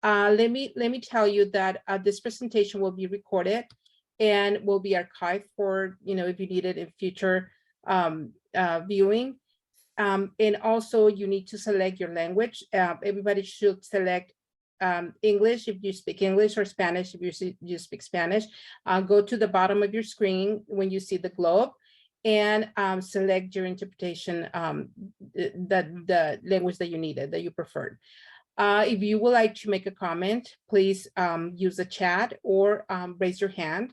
Let me tell you that this presentation will be recorded and will be archived for, if you need it in future viewing. And also you need to select your language. Everybody should select English if you speak English, or Spanish if you speak Spanish. Go to the bottom of your screen when you see the globe and select your interpretation, the language that you needed, that you preferred. If you would like to make a comment, please use the chat or raise your hand,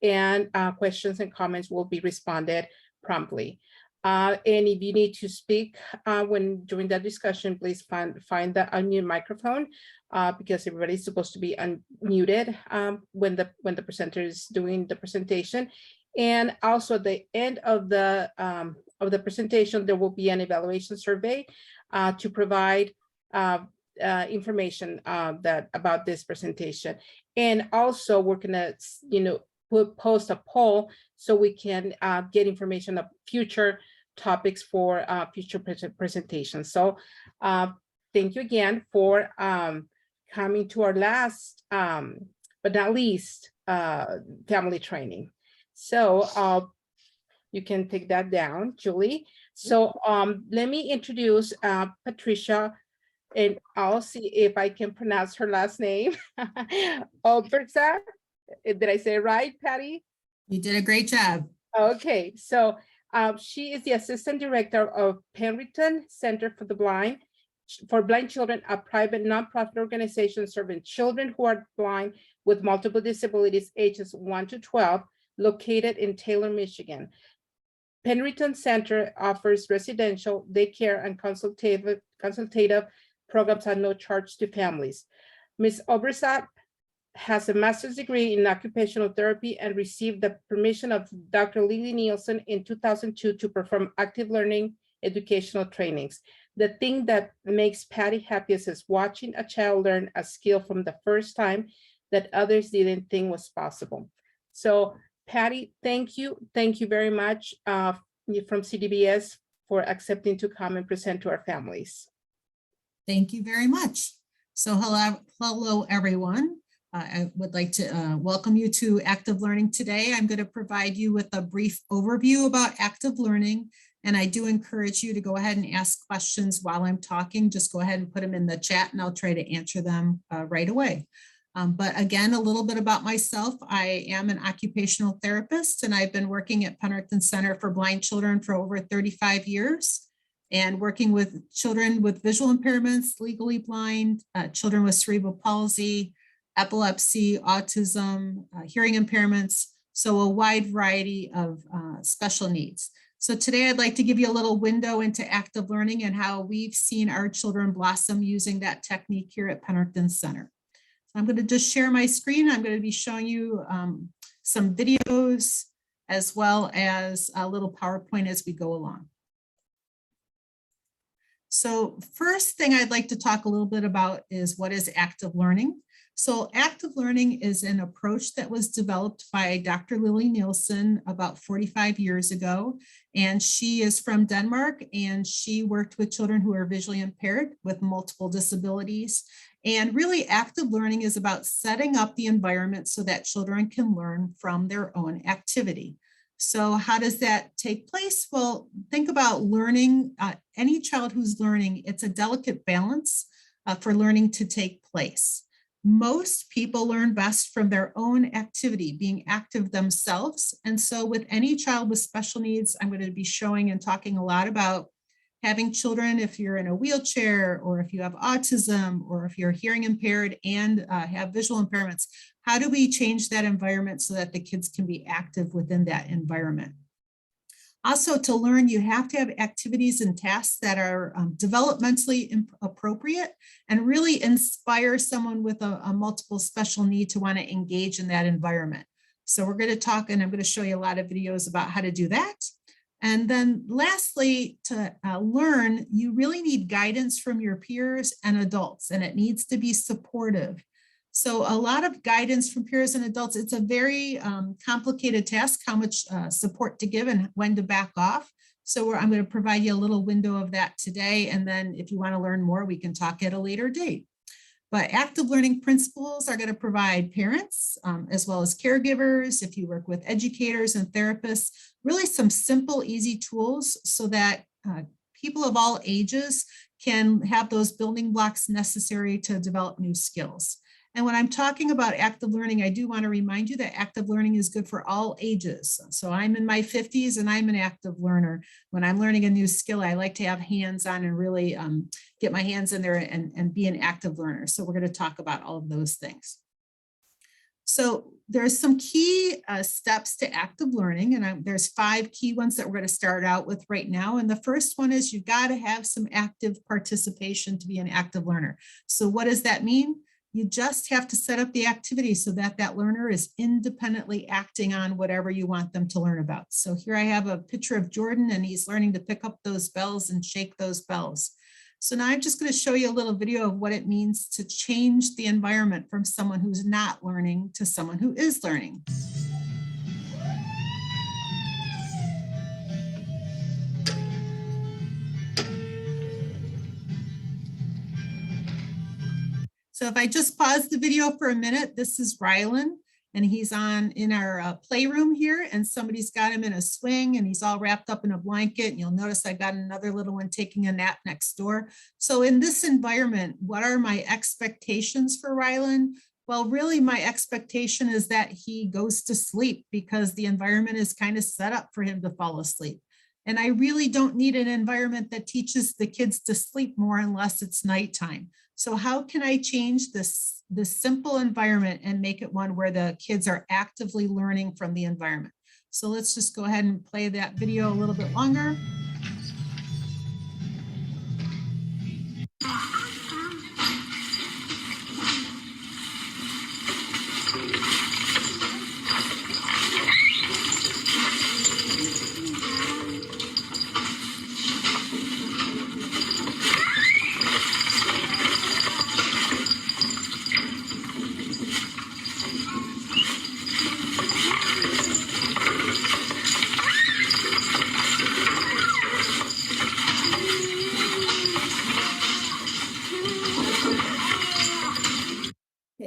and questions and comments will be responded promptly. And if you need to speak during that discussion, please find the unmute microphone, because everybody's supposed to be unmuted when the presenter is doing the presentation. And also at the end of the presentation, there will be an evaluation survey to provide information about this presentation. And also we're gonna post a poll so we can get information of future topics for future presentations. So thank you again for coming to our last but not least family training. So you can take that down, Julie. So let me introduce Patricia, and I'll see if I can pronounce her last name. Obrzut. Did I say it right, Patty? You did a great job. Okay, so she is the Assistant Director of Penrickton Center for Blind Children, a private nonprofit organization serving children who are blind with multiple disabilities ages 1 to 12, located in Taylor, Michigan. Penrickton Center offers residential, daycare, and consultative programs at no charge to families. Ms. Obrzut has a master's degree in occupational therapy and received the permission of Dr. Lily Nielsen in 2002 to perform active learning educational trainings. The thing that makes Patty happiest is watching a child learn a skill from the first time that others didn't think was possible. So Patty, thank you. Thank you very much from CDBS for accepting to come and present to our families. Thank you very much. So hello everyone. I would like to welcome you to Active Learning today. I'm going to provide you with a brief overview about active learning, and I do encourage you to go ahead and ask questions while I'm talking. Just go ahead and put them in the chat and I'll try to answer them right away. But again, a little bit about myself. I am an occupational therapist, and I've been working at Penrickton Center for Blind Children for over 35 years, and working with children with visual impairments, legally blind, children with cerebral palsy, epilepsy, autism, hearing impairments, so a wide variety of special needs. So today I'd like to give you a little window into active learning and how we've seen our children blossom using that technique here at Penrickton Center. So I'm going to just share my screen. I'm going to be showing you some videos as well as a little PowerPoint as we go along. So first thing I'd like to talk a little bit about is what is active learning. So active learning is an approach that was developed by Dr. Lily Nielsen about 45 years ago. And she is from Denmark, and she worked with children who are visually impaired with multiple disabilities. And really active learning is about setting up the environment so that children can learn from their own activity. So how does that take place? Well, think about learning. Any child who's learning, it's a delicate balance for learning to take place. Most people learn best from their own activity, being active themselves. And so with any child with special needs, I'm going to be showing and talking a lot about having children, if you're in a wheelchair, or if you have autism, or if you're hearing impaired and have visual impairments, how do we change that environment so that the kids can be active within that environment? Also, to learn, you have to have activities and tasks that are developmentally appropriate and really inspire someone with a multiple special need to want to engage in that environment. So we're going to talk, and I'm going to show you a lot of videos about how to do that. And then lastly, to learn, you really need guidance from your peers and adults, and it needs to be supportive. So a lot of guidance from peers and adults, it's a very complicated task, how much support to give and when to back off. So I'm going to provide you a little window of that today. And then if you want to learn more, we can talk at a later date. But active learning principles are going to provide parents as well as caregivers, if you work with educators and therapists, really some simple, easy tools so that people of all ages can have those building blocks necessary to develop new skills. And when I'm talking about active learning, I do want to remind you that active learning is good for all ages. So I'm in my 50s and I'm an active learner. When I'm learning a new skill, I like to have hands on and really get my hands in there and be an active learner. So we're going to talk about all of those things. So there's some key steps to active learning, and there's 5 key ones that we're going to start out with right now. And the first one is you've got to have some active participation to be an active learner. So what does that mean? You just have to set up the activity so that that learner is independently acting on whatever you want them to learn about. So here I have a picture of Jordan, and he's learning to pick up those bells and shake those bells. So now I'm just going to show you a little video of what it means to change the environment from someone who's not learning to someone who is learning. So if I just pause the video for a minute, this is Rylan, and he's in our playroom here, and somebody's got him in a swing, and he's all wrapped up in a blanket. And you'll notice I got another little one taking a nap next door. So in this environment, what are my expectations for Rylan? Well, really my expectation is that he goes to sleep because the environment is kind of set up for him to fall asleep. And I really don't need an environment that teaches the kids to sleep more unless it's nighttime. So how can I change this simple environment and make it one where the kids are actively learning from the environment? So let's just go ahead and play that video a little bit longer.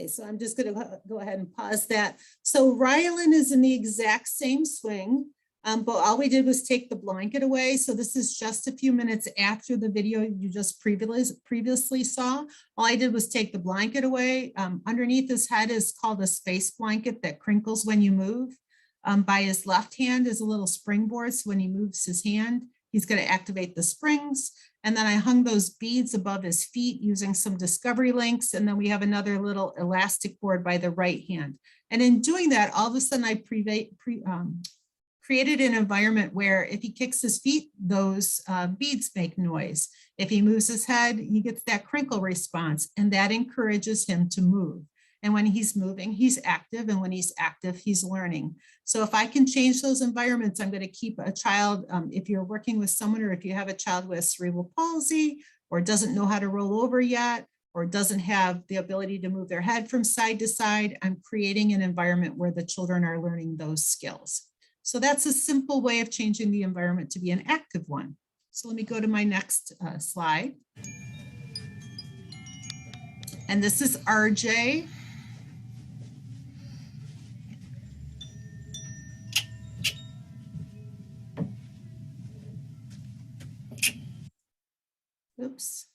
So I'm just going to go ahead and pause that. So Rylan is in the exact same swing, but all we did was take the blanket away. So this is just a few minutes after the video you just previously saw. All I did was take the blanket away. Underneath his head is called a space blanket that crinkles when you move. By his left hand is a little springboard. So when he moves his hand, he's going to activate the springs. And then I hung those beads above his feet using some discovery links. And then we have another little elastic board by the right hand. And in doing that, all of a sudden I created an environment where if he kicks his feet, those beads make noise. If he moves his head, he gets that crinkle response, and that encourages him to move. And when he's moving, he's active. And when he's active, he's learning. So if I can change those environments, I'm going to keep a child, if you're working with someone, or if you have a child with cerebral palsy, or doesn't know how to roll over yet, or doesn't have the ability to move their head from side to side, I'm creating an environment where the children are learning those skills. So that's a simple way of changing the environment to be an active one. So let me go to my next slide. And this is RJ. Oops.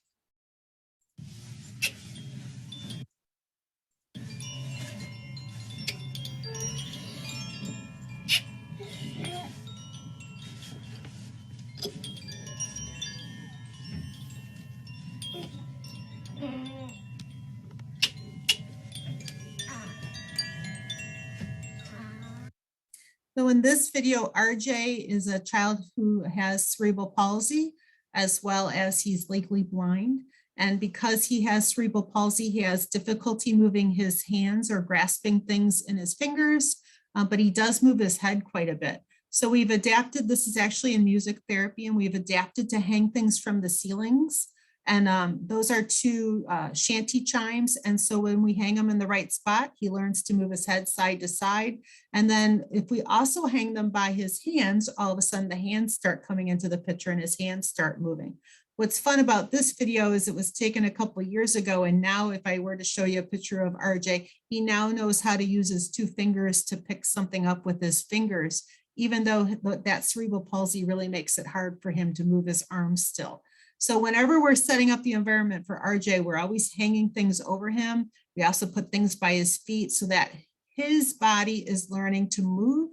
So in this video, RJ is a child who has cerebral palsy, as well as he's legally blind. And because he has cerebral palsy, he has difficulty moving his hands or grasping things in his fingers, but he does move his head quite a bit. So we've adapted, this is actually in music therapy, and we've adapted to hang things from the ceilings. And those are 2 shanty chimes. And so when we hang them in the right spot, he learns to move his head side to side. And then if we also hang them by his hands, all of a sudden the hands start coming into the picture and his hands start moving. What's fun about this video is it was taken a couple of years ago, and now if I were to show you a picture of RJ, he now knows how to use his 2 fingers to pick something up with his fingers, even though that cerebral palsy really makes it hard for him to move his arms still. So whenever we're setting up the environment for RJ, we're always hanging things over him. We also put things by his feet so that his body is learning to move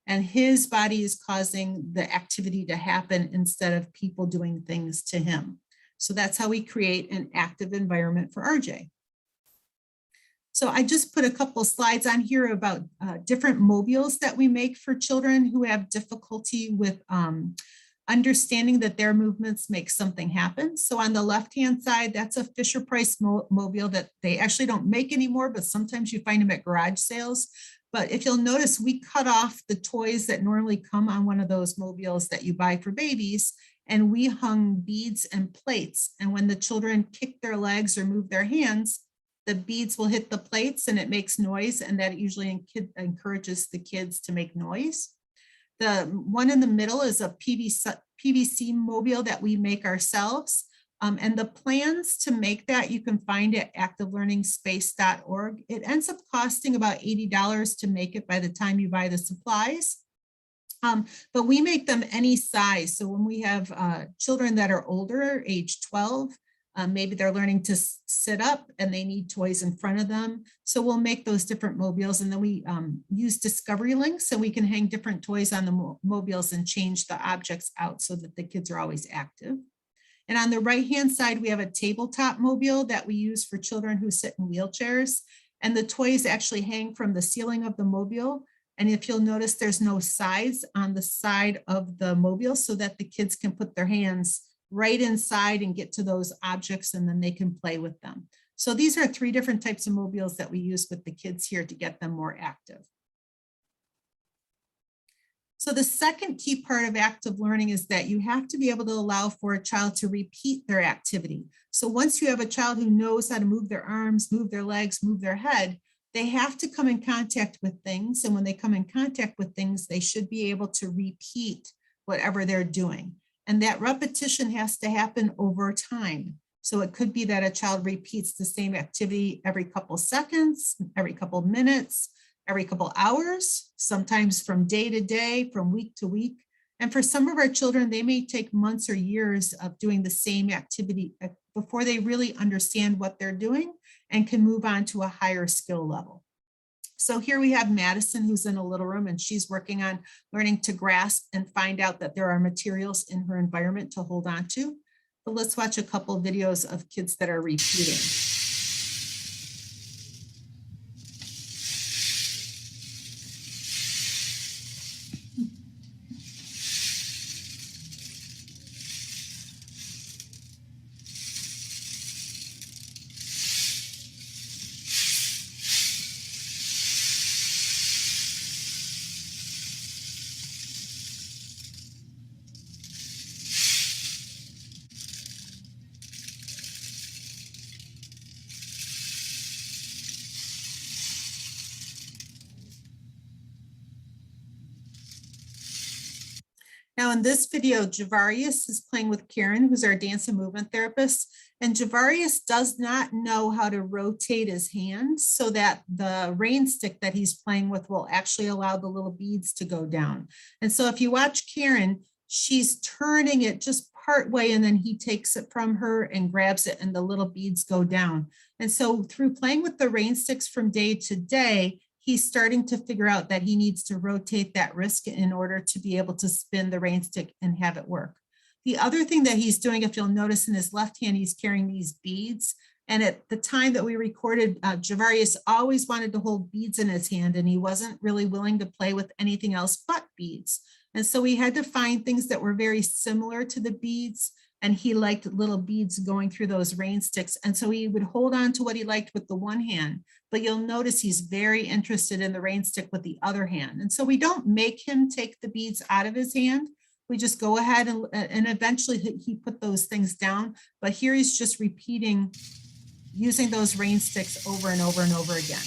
and his body is causing the activity to happen instead of people doing things to him. So that's how we create an active environment for RJ. So I just put a couple slides on here about different mobiles that we make for children who have difficulty with understanding that their movements make something happen. So on the left-hand side, that's a Fisher-Price mobile that they actually don't make anymore, but sometimes you find them at garage sales. But if you'll notice, we cut off the toys that normally come on one of those mobiles that you buy for babies, and we hung beads and plates. And when the children kick their legs or move their hands, the beads will hit the plates and it makes noise, and that usually encourages the kids to make noise. The one in the middle is a PVC mobile that we make ourselves. And the plans to make that you can find at activelearningspace.org. It ends up costing about $80 to make it by the time you buy the supplies. But we make them any size. So when we have children that are older, age 12, maybe they're learning to sit up and they need toys in front of them. So we'll make those different mobiles, and then we use discovery links so we can hang different toys on the mobiles and change the objects out so that the kids are always active. And on the right-hand side, we have a tabletop mobile that we use for children who sit in wheelchairs. And the toys actually hang from the ceiling of the mobile. And if you'll notice, there's no sides on the side of the mobile so that the kids can put their hands right inside and get to those objects, and then they can play with them. So these are 3 different types of mobiles that we use with the kids here to get them more active. So the second key part of active learning is that you have to be able to allow for a child to repeat their activity. So once you have a child who knows how to move their arms, move their legs, move their head, they have to come in contact with things. And when they come in contact with things, they should be able to repeat whatever they're doing. And that repetition has to happen over time. So it could be that a child repeats the same activity every couple seconds, every couple minutes, every couple hours, sometimes from day to day, from week to week. And for some of our children, they may take months or years of doing the same activity before they really understand what they're doing and can move on to a higher skill level. So here we have Madison, who's in a little room, and she's working on learning to grasp and find out that there are materials in her environment to hold on to. But let's watch a couple of videos of kids that are repeating. Now in this video, Javarius is playing with Karen, who's our dance and movement therapist. And Javarius does not know how to rotate his hands so that the rain stick that he's playing with will actually allow the little beads to go down. And so if you watch Karen, she's turning it just part way, and then he takes it from her and grabs it and the little beads go down. And so through playing with the rain sticks from day to day, he's starting to figure out that he needs to rotate that wrist in order to be able to spin the rain stick and have it work. The other thing that he's doing, if you'll notice in his left hand, he's carrying these beads. And at the time that we recorded, Javarius always wanted to hold beads in his hand, and he wasn't really willing to play with anything else but beads. And so we had to find things that were very similar to the beads, and he liked little beads going through those rain sticks. And so he would hold on to what he liked with the one hand, but you'll notice he's very interested in the rain stick with the other hand. And so we don't make him take the beads out of his hand. We just go ahead and eventually he put those things down. But here he's just repeating, using those rain sticks over and over and over again.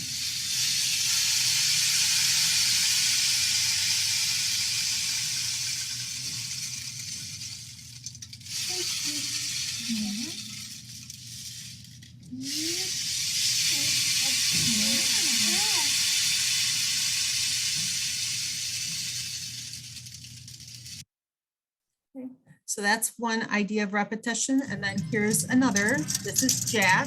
So that's one idea of repetition. And then here's another. This is Jack.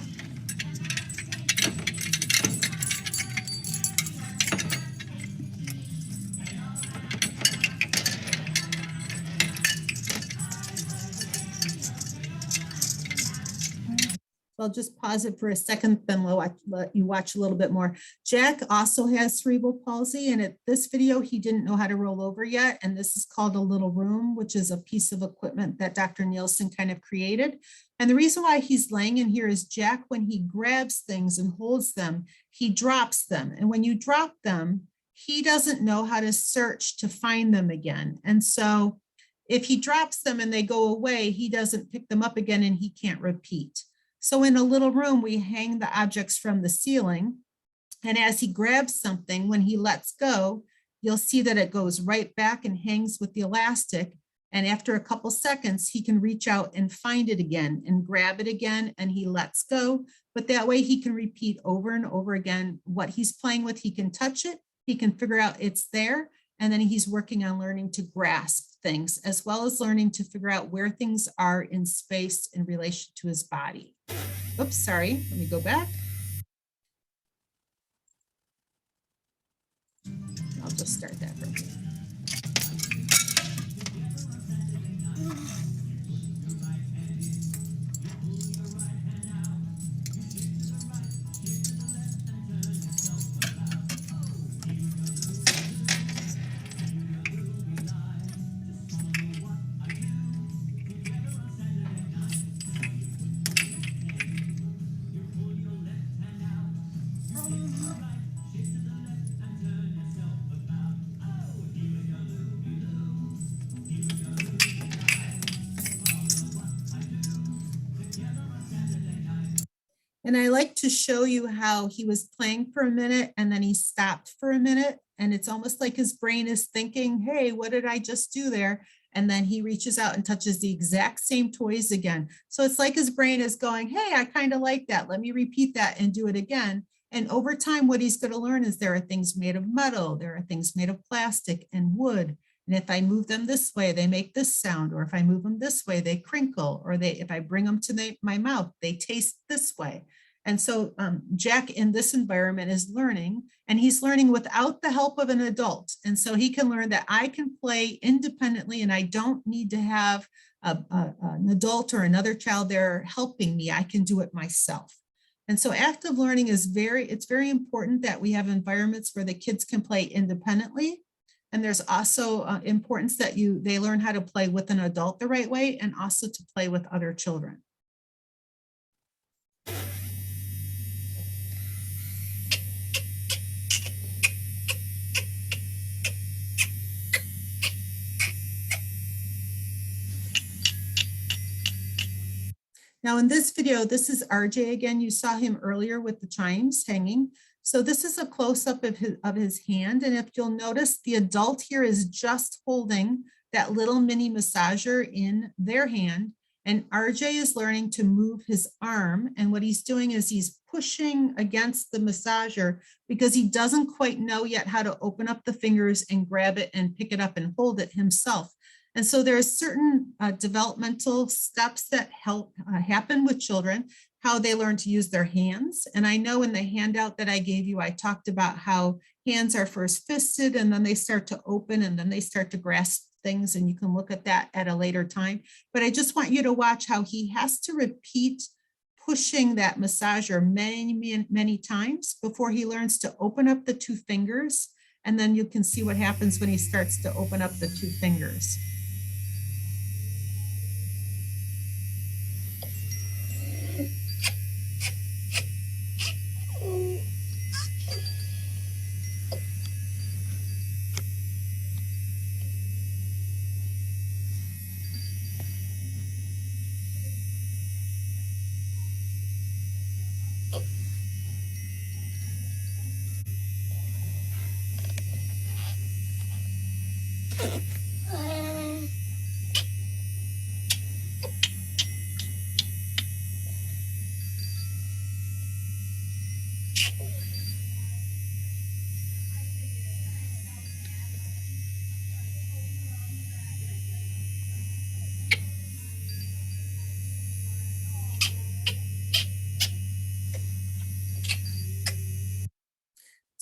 So I'll just pause it for a second, then we'll let you watch a little bit more. Jack also has cerebral palsy, and at this video, he didn't know how to roll over yet. And this is called a little room, which is a piece of equipment that Dr. Nielsen kind of created. And the reason why he's laying in here is Jack, when he grabs things and holds them, he drops them. And when you drop them, he doesn't know how to search to find them again. And so if he drops them and they go away, he doesn't pick them up again and he can't repeat. So in a little room, we hang the objects from the ceiling. And as he grabs something, when he lets go, you'll see that it goes right back and hangs with the elastic. And after a couple seconds, he can reach out and find it again and grab it again, and he lets go. But that way he can repeat over and over again what he's playing with. He can touch it, he can figure out it's there, and then he's working on learning to grasp things, as well as learning to figure out where things are in space in relation to his body. Oops, sorry, let me go back. I'll just start that from here. And I like to show you how he was playing for a minute and then he stopped for a minute. And it's almost like his brain is thinking, hey, what did I just do there? And then he reaches out and touches the exact same toys again. So it's like his brain is going, hey, I kind of like that. Let me repeat that and do it again. And over time, what he's going to learn is there are things made of metal, there are things made of plastic and wood. And if I move them this way, they make this sound, or if I move them this way, they crinkle, or if I bring them to my mouth, they taste this way. And so Jack in this environment is learning, and he's learning without the help of an adult. And so he can learn that I can play independently and I don't need to have an adult or another child there helping me. I can do it myself. And so active learning is it's very important that we have environments where the kids can play independently. And there's also importance that they learn how to play with an adult the right way, and also to play with other children. Now in this video, this is RJ again. You saw him earlier with the chimes hanging. So this is a close-up of his hand. And if you'll notice, the adult here is just holding that little mini massager in their hand. And RJ is learning to move his arm. And what he's doing is he's pushing against the massager because he doesn't quite know yet how to open up the fingers and grab it and pick it up and hold it himself. And so there are certain developmental steps that help happen with children, how they learn to use their hands. And I know in the handout that I gave you, I talked about how hands are first fisted and then they start to open and then they start to grasp things, and you can look at that at a later time. But I just want you to watch how he has to repeat pushing that massager many, many times before he learns to open up the two fingers. And then you can see what happens when he starts to open up the two fingers.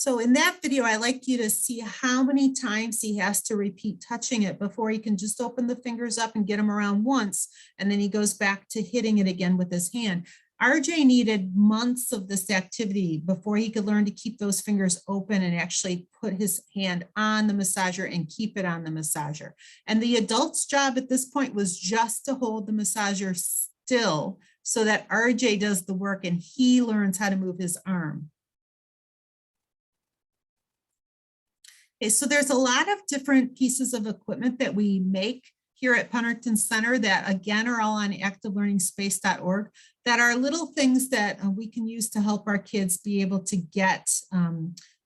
So in that video, I like you to see how many times he has to repeat touching it before he can just open the fingers up and get them around once. And then he goes back to hitting it again with his hand. RJ needed months of this activity before he could learn to keep those fingers open and actually put his hand on the massager and keep it on the massager. And the adult's job at this point was just to hold the massager still so that RJ does the work and he learns how to move his arm. Okay, so there's a lot of different pieces of equipment that we make here at Penrickton Center that again are all on activelearningspace.org that are little things that we can use to help our kids be able to get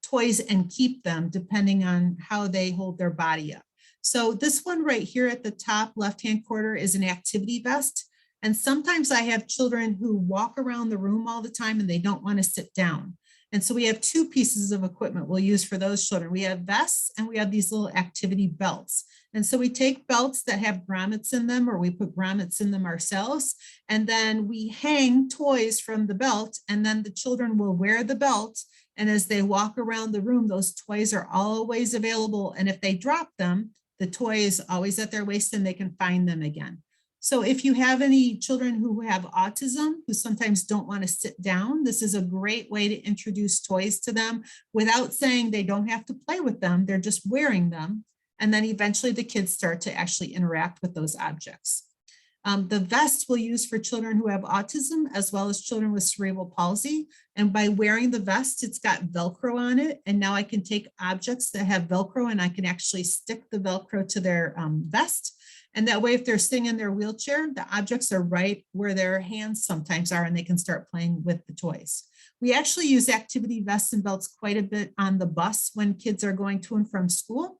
toys and keep them depending on how they hold their body up. So this one right here at the top left-hand corner is an activity vest. And sometimes I have children who walk around the room all the time and they don't want to sit down. And so we have two pieces of equipment we'll use for those children. We have vests and we have these little activity belts. And so we take belts that have grommets in them, or we put grommets in them ourselves. And then we hang toys from the belt, and then the children will wear the belt. And as they walk around the room, those toys are always available. And if they drop them, the toy is always at their waist and they can find them again. So if you have any children who have autism, who sometimes don't want to sit down, this is a great way to introduce toys to them without saying they don't have to play with them. They're just wearing them. And then eventually the kids start to actually interact with those objects. The vest we'll use for children who have autism as well as children with cerebral palsy. And by wearing the vest, it's got Velcro on it. And now I can take objects that have Velcro and I can actually stick the Velcro to their vest. And that way, if they're sitting in their wheelchair, the objects are right where their hands sometimes are and they can start playing with the toys. We actually use activity vests and belts quite a bit on the bus when kids are going to and from school,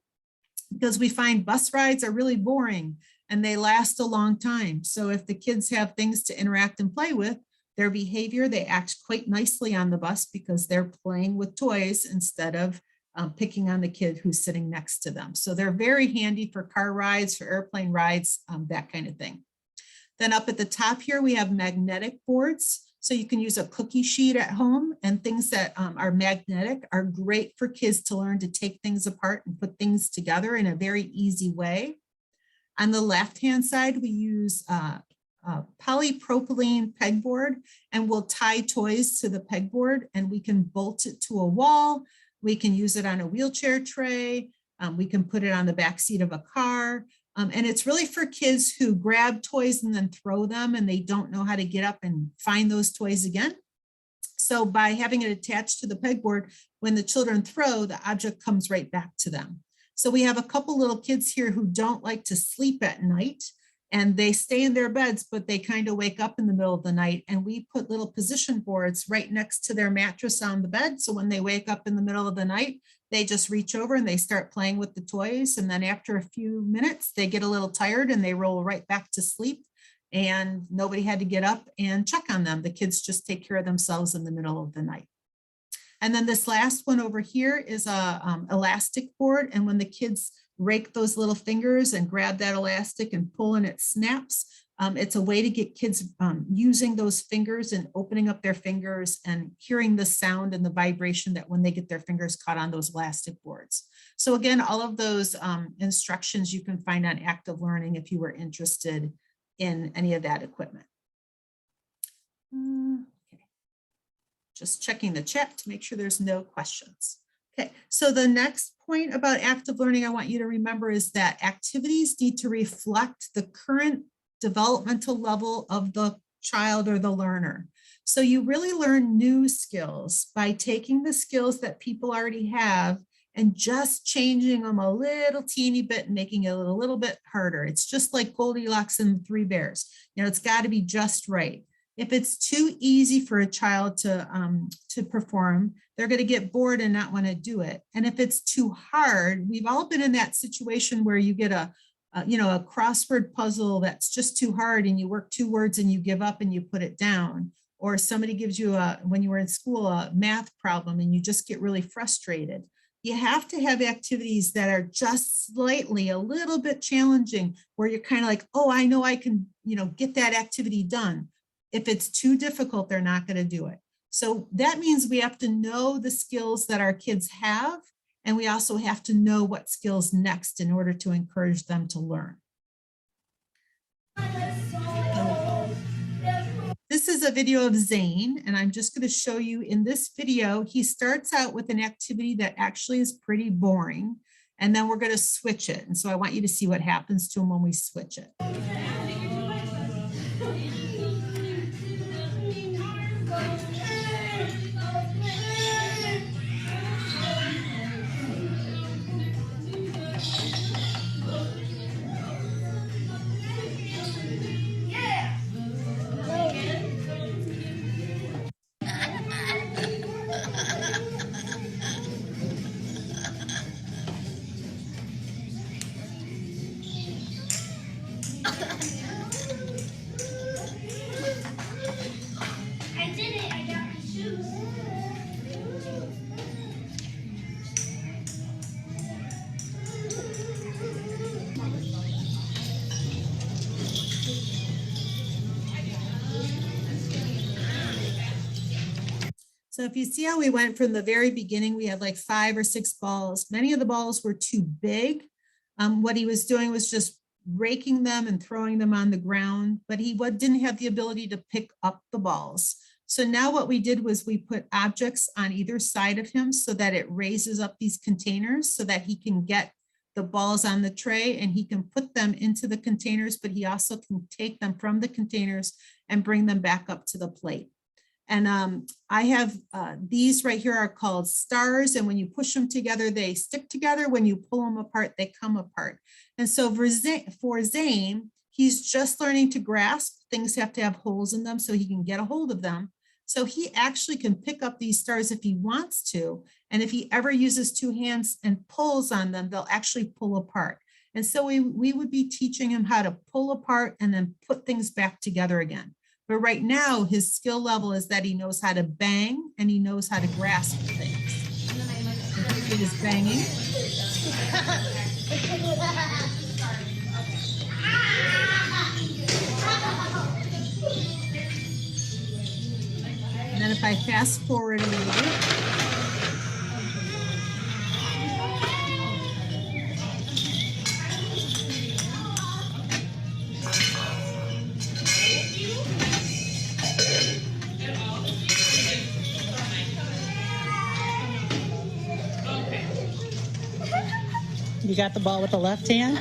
because we find bus rides are really boring and they last a long time. So if the kids have things to interact and play with, their behavior, they act quite nicely on the bus because they're playing with toys instead of picking on the kid who's sitting next to them. So they're very handy for car rides, for airplane rides, that kind of thing. Then up at the top here, we have magnetic boards. So you can use a cookie sheet at home, and things that are magnetic are great for kids to learn to take things apart and put things together in a very easy way. On the left-hand side, we use polypropylene pegboard, and we'll tie toys to the pegboard and we can bolt it to a wall. We can use it on a wheelchair tray. We can put it on the back seat of a car. And it's really for kids who grab toys and then throw them and they don't know how to get up and find those toys again. So by having it attached to the pegboard, when the children throw, the object comes right back to them. So we have a couple little kids here who don't like to sleep at night, and they stay in their beds, but they kind of wake up in the middle of the night, and we put little position boards right next to their mattress on the bed. So when they wake up in the middle of the night, they just reach over and they start playing with the toys. And then after a few minutes, they get a little tired and they roll right back to sleep, and nobody had to get up and check on them. The kids just take care of themselves in the middle of the night. And then this last one over here is a elastic board. And when the kids rake those little fingers and grab that elastic and pull and it snaps, it's a way to get kids using those fingers and opening up their fingers and hearing the sound and the vibration that when they get their fingers caught on those elastic boards. So again, all of those instructions you can find on Active Learning if you were interested in any of that equipment. Okay. Just checking the chat to make sure there's no questions. Okay, so the next point about active learning I want you to remember is that activities need to reflect the current developmental level of the child or the learner. So you really learn new skills by taking the skills that people already have and just changing them a little teeny bit and making it a little bit harder. It's just like Goldilocks and the Three Bears. You know, it's got to be just right. If it's too easy for a child to perform, they're going to get bored and not want to do it. And if it's too hard, we've all been in that situation where you get a crossword puzzle that's just too hard and you work 2 words and you give up and you put it down. Or somebody gives you when you were in school, a math problem and you just get really frustrated. You have to have activities that are just slightly a little bit challenging where you're kind of like, oh, I know I can, get that activity done. If it's too difficult, they're not going to do it. So that means we have to know the skills that our kids have, and we also have to know what skills next in order to encourage them to learn. This is a video of Zane, and I'm just going to show you in this video, he starts out with an activity that actually is pretty boring, and then we're going to switch it. And so I want you to see what happens to him when we switch it. I did it. I got my shoes. So if you see how we went from the very beginning, we had like 5 or 6 balls. Many of the balls were too big. What he was doing was just raking them and throwing them on the ground, but he didn't have the ability to pick up the balls. So now what we did was we put objects on either side of him so that it raises up these containers so that he can get the balls on the tray and he can put them into the containers, but he also can take them from the containers and bring them back up to the plate. And I have these right here are called stars. And when you push them together, they stick together. When you pull them apart, they come apart. And so for Zane, he's just learning to grasp. Things have to have holes in them so he can get a hold of them. So he actually can pick up these stars if he wants to. And if he ever uses 2 hands and pulls on them, they'll actually pull apart. And so we would be teaching him how to pull apart and then put things back together again. But right now, his skill level is that he knows how to bang and he knows how to grasp things. It is banging. And then if I fast forward a little bit, You got the ball with the left hand?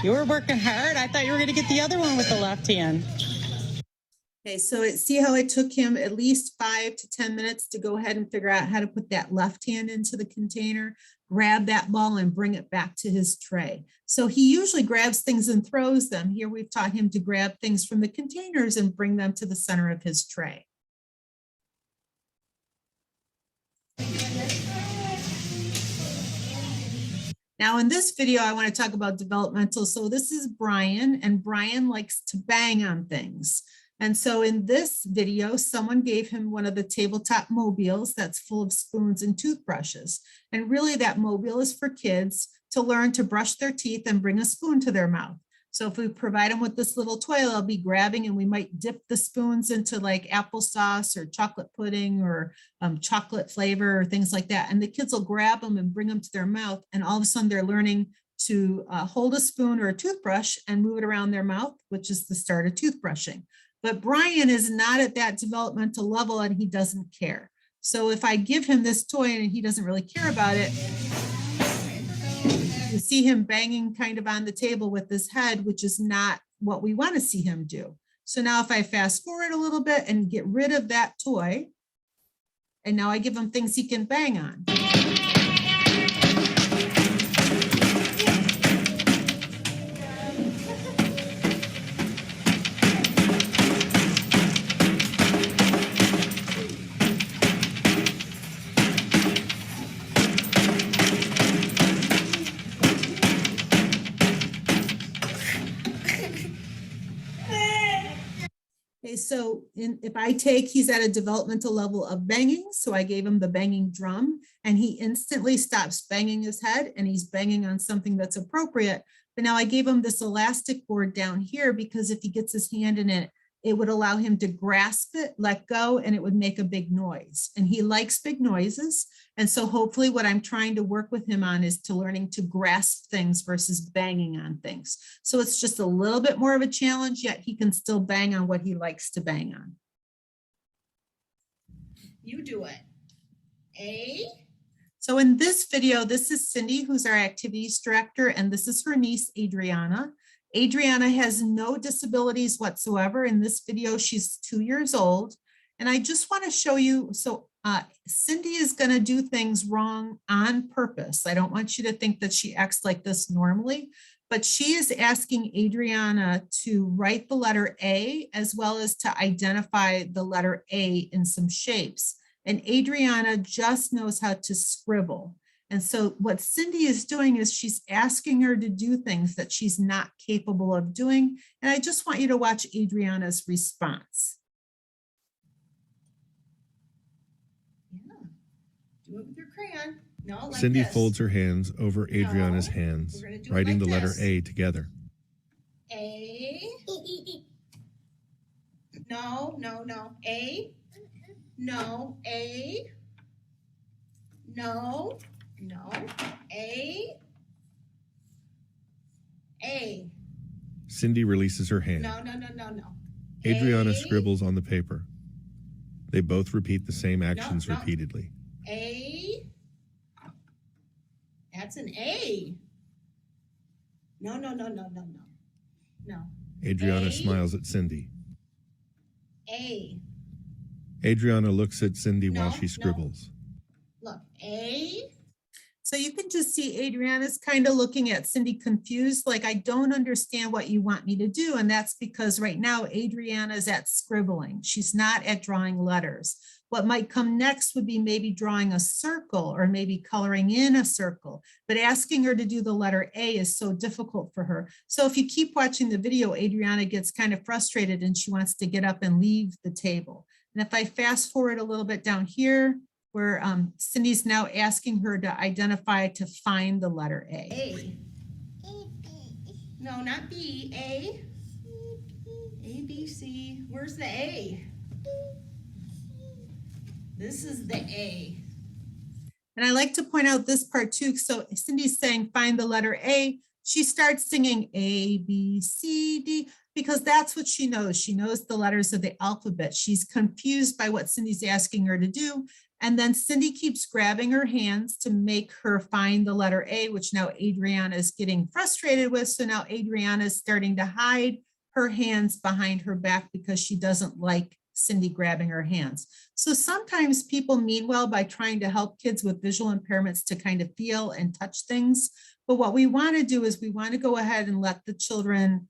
You were working hard. I thought you were going to get the other one with the left hand. okay, so see how it took him at least 5 to 10 minutes to go ahead and figure out how to put that left hand into the container, grab that ball and bring it back to his tray. So he usually grabs things and throws them. Here we've taught him to grab things from the containers and bring them to the center of his tray. Now in this video, I want to talk about developmental. So this is Brian, and Brian likes to bang on things. And so in this video, someone gave him one of the tabletop mobiles that's full of spoons and toothbrushes. And really that mobile is for kids to learn to brush their teeth and bring a spoon to their mouth. So if we provide them with this little toy, they'll be grabbing and we might dip the spoons into like applesauce or chocolate pudding or chocolate flavor or things like that. And the kids will grab them and bring them to their mouth. And all of a sudden they're learning to hold a spoon or a toothbrush and move it around their mouth, which is the start of toothbrushing. But Brian is not at that developmental level and he doesn't care. So if I give him this toy and he doesn't really care about it, you see him banging kind of on the table with his head, which is not what we want to see him do. So now if I fast forward a little bit and get rid of that toy, and now I give him things he can bang on. Okay, so if I take, he's at a developmental level of banging. So I gave him the banging drum and he instantly stops banging his head and he's banging on something that's appropriate. But now I gave him this elastic board down here because if he gets his hand in it, it would allow him to grasp it, let go, and it would make a big noise. And he likes big noises. And so hopefully what I'm trying to work with him on is to learning to grasp things versus banging on things. So it's just a little bit more of a challenge, yet he can still bang on what he likes to bang on. You do it. A. So in this video, this is Cindy, who's our activities director, and this is her niece, Adriana. Adriana has no disabilities whatsoever. In this video, she's 2 years old. And I just want to show you, so Cindy is going to do things wrong on purpose. I don't want you to think that she acts like this normally, but she is asking Adriana to write the letter A as well as to identify the letter A in some shapes. And Adriana just knows how to scribble. And so what Cindy is doing is she's asking her to do things that she's not capable of doing. And I just want you to watch Adriana's response. Yeah. Do it with your crayon. No, like Cindy this. folds her hands over Adriana's hands, we're gonna do it writing like the letter this. A together. A. No, no, no. A. No. A. No. No. A. A. Cindy releases her hand. No, no, no, no, no. Adriana A. scribbles on the paper. They both repeat the same actions no. repeatedly. A. That's an A. No, no, no, no, no, no. No. Adriana A. smiles at Cindy. A. Adriana looks at Cindy while No, she no. scribbles. Look. A. So you can just see Adriana's kind of looking at Cindy confused, like, I don't understand what you want me to do. And that's because right now Adriana's at scribbling. She's not at drawing letters. What might come next would be maybe drawing a circle or maybe coloring in a circle, but asking her to do the letter A is so difficult for her. So if you keep watching the video, Adriana gets kind of frustrated and she wants to get up and leave the table. And if I fast forward a little bit down here, where Cindy's now asking her to identify, to find the letter A. A. No, not B. A. A, B, C. Where's the A? This is the A. And I like to point out this part too. So Cindy's saying, find the letter A. She starts singing A, B, C, D, because that's what she knows. She knows the letters of the alphabet. She's confused by what Cindy's asking her to do. And then Cindy keeps grabbing her hands to make her find the letter A, which now Adriana is getting frustrated with. So now Adriana is starting to hide her hands behind her back because she doesn't like Cindy grabbing her hands. So sometimes people mean well by trying to help kids with visual impairments to kind of feel and touch things. But what we want to do is we want to go ahead and let the children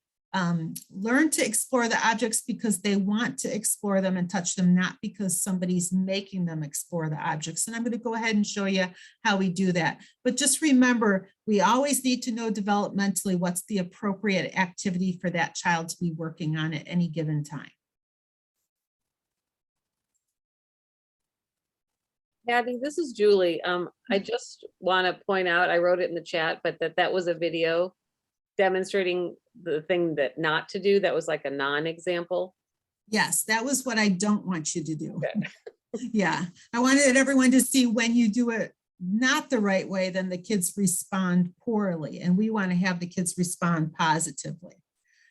learn to explore the objects because they want to explore them and touch them, not because somebody's making them explore the objects. And I'm going to go ahead and show you how we do that. But just remember, we always need to know developmentally what's the appropriate activity for that child to be working on at any given time. Patty, this is Julie. I just want to point out, I wrote it in the chat, but that was a video demonstrating the thing that not to do. That was like a non-example. Yes, that was what I don't want you to do. Okay. Yeah, I wanted everyone to see when you do it not the right way, then the kids respond poorly. And we want to have the kids respond positively.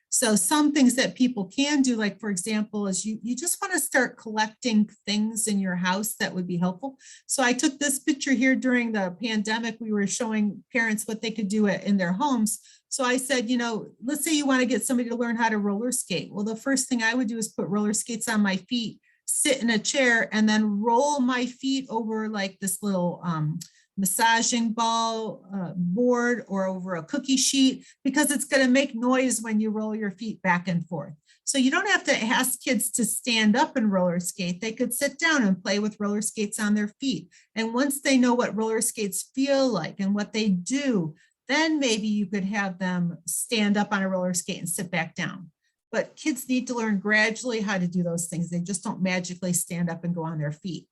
So some things that people can do, like for example, is you just want to start collecting things in your house that would be helpful. So I took this picture here during the pandemic. We were showing parents what they could do in their homes. So I said, you know, let's say you want to get somebody to learn how to roller skate. Well, the first thing I would do is put roller skates on my feet, sit in a chair, and then roll my feet over like this little massaging ball board or over a cookie sheet, because it's going to make noise when you roll your feet back and forth. So you don't have to ask kids to stand up and roller skate. They could sit down and play with roller skates on their feet. And once they know what roller skates feel like and what they do, then maybe you could have them stand up on a roller skate and sit back down. But kids need to learn gradually how to do those things. They just don't magically stand up and go on their feet.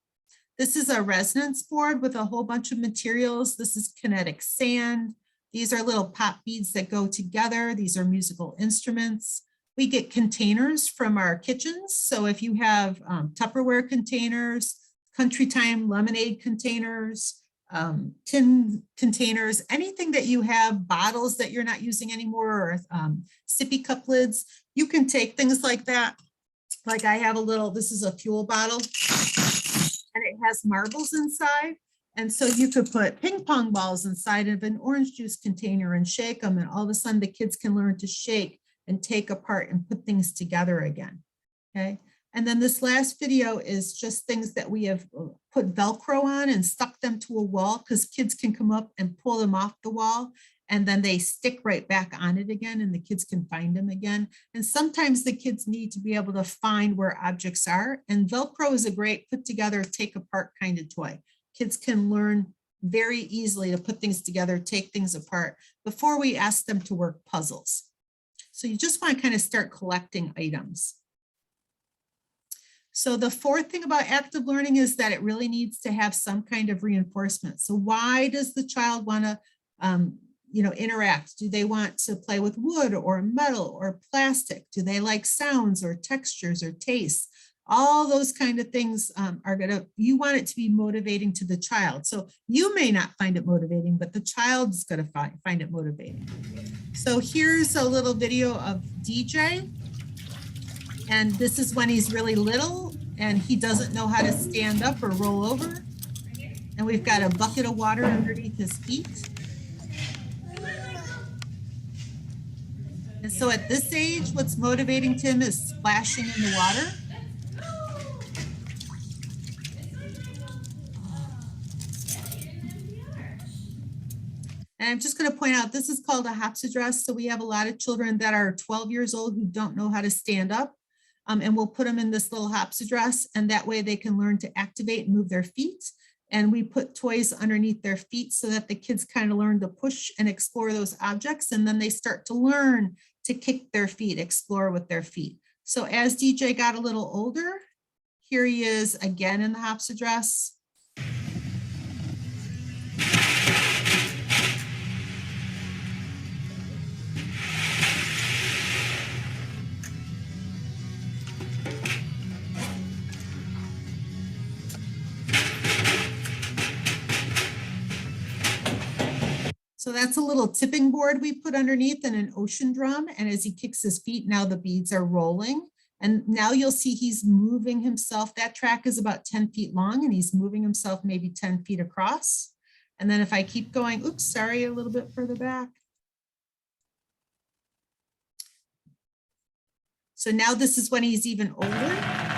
This is a resonance board with a whole bunch of materials. This is kinetic sand. These are little pop beads that go together. These are musical instruments. We get containers from our kitchens. So if you have Tupperware containers, Country Time lemonade containers, tin containers, anything that you have, bottles that you're not using anymore, or sippy cup lids, you can take things like that. Like I have a little, this is a fuel bottle, and it has marbles inside. And so you could put ping pong balls inside of an orange juice container and shake them, and all of a sudden the kids can learn to shake and take apart and put things together again. Okay. And then this last video is just things that we have put Velcro on and stuck them to a wall, because kids can come up and pull them off the wall, and then they stick right back on it again, and the kids can find them again. And sometimes the kids need to be able to find where objects are. And Velcro is a great put together, take apart kind of toy. Kids can learn very easily to put things together, take things apart before we ask them to work puzzles. So you just want to kind of start collecting items. So the fourth thing about active learning is that it really needs to have some kind of reinforcement. So why does the child want to, interact? Do they want to play with wood or metal or plastic? Do they like sounds or textures or tastes? All those kind of things you want it to be motivating to the child. So you may not find it motivating, but the child's going to find it motivating. So here's a little video of DJ. And this is when he's really little and he doesn't know how to stand up or roll over. And we've got a bucket of water underneath his feet. And so at this age, what's motivating to him is splashing in the water. And I'm just going to point out, this is called a hops address. So we have a lot of children that are 12 years old who don't know how to stand up. And we'll put them in this little hops address, and that way they can learn to activate and move their feet. And we put toys underneath their feet so that the kids kind of learn to push and explore those objects. And then they start to learn to kick their feet, explore with their feet. So as DJ got a little older, here he is again in the hops address. So that's a little tipping board we put underneath and an ocean drum. And as he kicks his feet, now the beads are rolling. And now you'll see he's moving himself. That track is about 10 feet long, and he's moving himself maybe 10 feet across. And then if I keep going, oops, sorry, a little bit further back. So now this is when he's even older.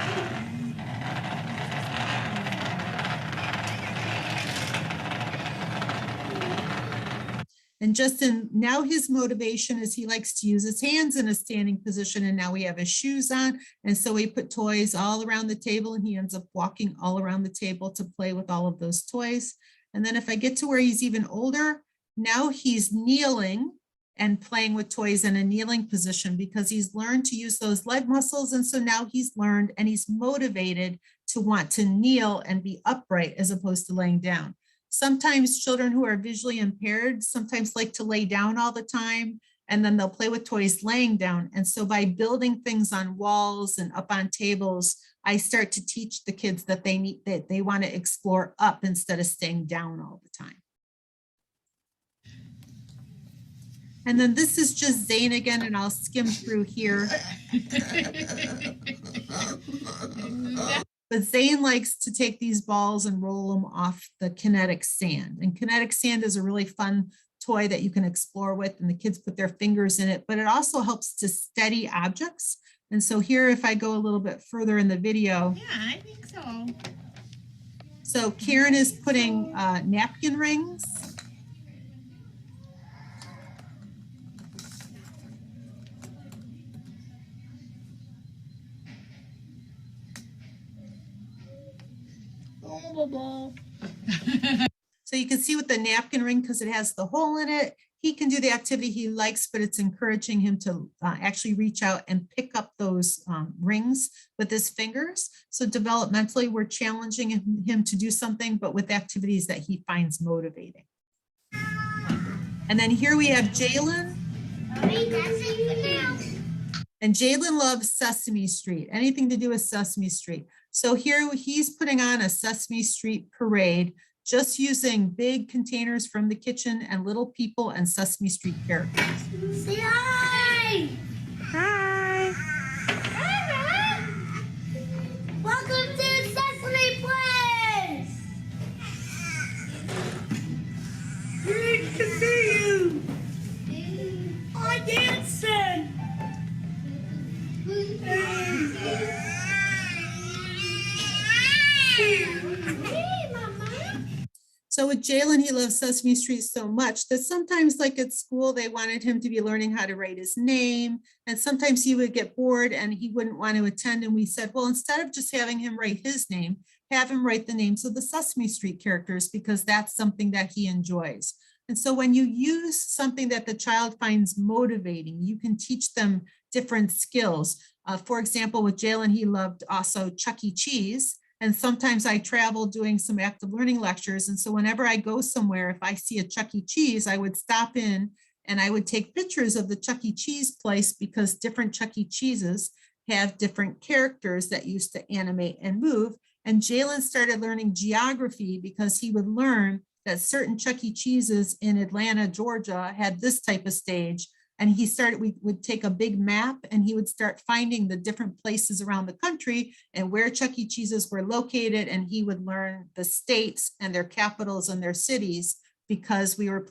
And Justin, now his motivation is he likes to use his hands in a standing position, and now we have his shoes on. And so we put toys all around the table, and he ends up walking all around the table to play with all of those toys. And then if I get to where he's even older, now he's kneeling and playing with toys in a kneeling position because he's learned to use those leg muscles. And so now he's learned and he's motivated to want to kneel and be upright as opposed to laying down. Sometimes children who are visually impaired sometimes like to lay down all the time, and then they'll play with toys laying down. And so by building things on walls and up on tables, I start to teach the kids that they want to explore up instead of staying down all the time. And then this is just Zane again, and I'll skim through here. But Zane likes to take these balls and roll them off the kinetic sand. And kinetic sand is a really fun toy that you can explore with, and the kids put their fingers in it, but it also helps to steady objects. And so here, if I go a little bit further in the video. Yeah, I think so. So Karen is putting napkin rings. So you can see with the napkin ring, because it has the hole in it, he can do the activity he likes, but it's encouraging him to actually reach out and pick up those rings with his fingers. So developmentally, we're challenging him to do something, but with activities that he finds motivating. And then here we have Jalen. And Jalen loves Sesame Street, anything to do with Sesame Street. So here he's putting on a Sesame Street parade, just using big containers from the kitchen and little people and Sesame Street characters. Say hi. Hi. Hi. Welcome to Sesame Place. Great to see you. I dancing. Hey, Mama. So with Jalen, he loves Sesame Street so much that sometimes, like at school, they wanted him to be learning how to write his name. And sometimes he would get bored and he wouldn't want to attend. And we said, well, instead of just having him write his name, have him write the names of the Sesame Street characters, because that's something that he enjoys. And so when you use something that the child finds motivating, you can teach them different skills. For example, with Jalen, he loved also Chuck E. Cheese. And sometimes I travel doing some active learning lectures. And so whenever I go somewhere, if I see a Chuck E. Cheese, I would stop in and I would take pictures of the Chuck E. Cheese place, because different Chuck E. Cheeses have different characters that used to animate and move. And Jalen started learning geography because he would learn that certain Chuck E. Cheeses in Atlanta, Georgia had this type of stage. And we would take a big map and he would start finding the different places around the country and where Chuck E. Cheeses were located. And he would learn the states and their capitals and their cities, because we were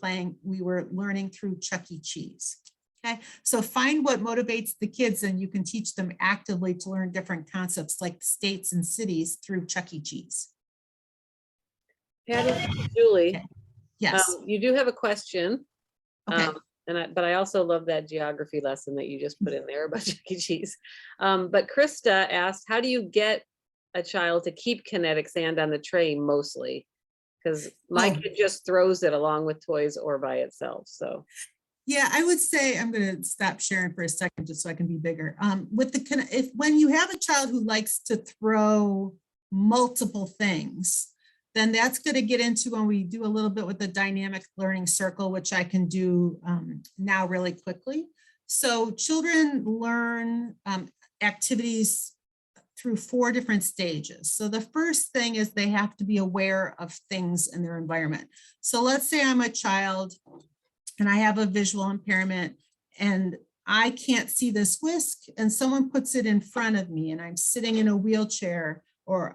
learning through Chuck E. Cheese. Okay, so find what motivates the kids and you can teach them actively to learn different concepts like states and cities through Chuck E. Cheese. Patty, Julie, Yes. you do have a question. Okay. But I also love that geography lesson that you just put in there about Chuck E. Cheese. But Krista asked, how do you get a child to keep kinetic sand on the tray mostly? Because my kid just throws it along with toys or by itself. So yeah, I would say, I'm going to stop sharing for a second just so I can be bigger. When you have a child who likes to throw multiple things, then that's going to get into when we do a little bit with the dynamic learning circle, which I can do now really quickly. So children learn activities through 4 different stages. So the first thing is they have to be aware of things in their environment. So let's say I'm a child and I have a visual impairment and I can't see this whisk and someone puts it in front of me and I'm sitting in a wheelchair, or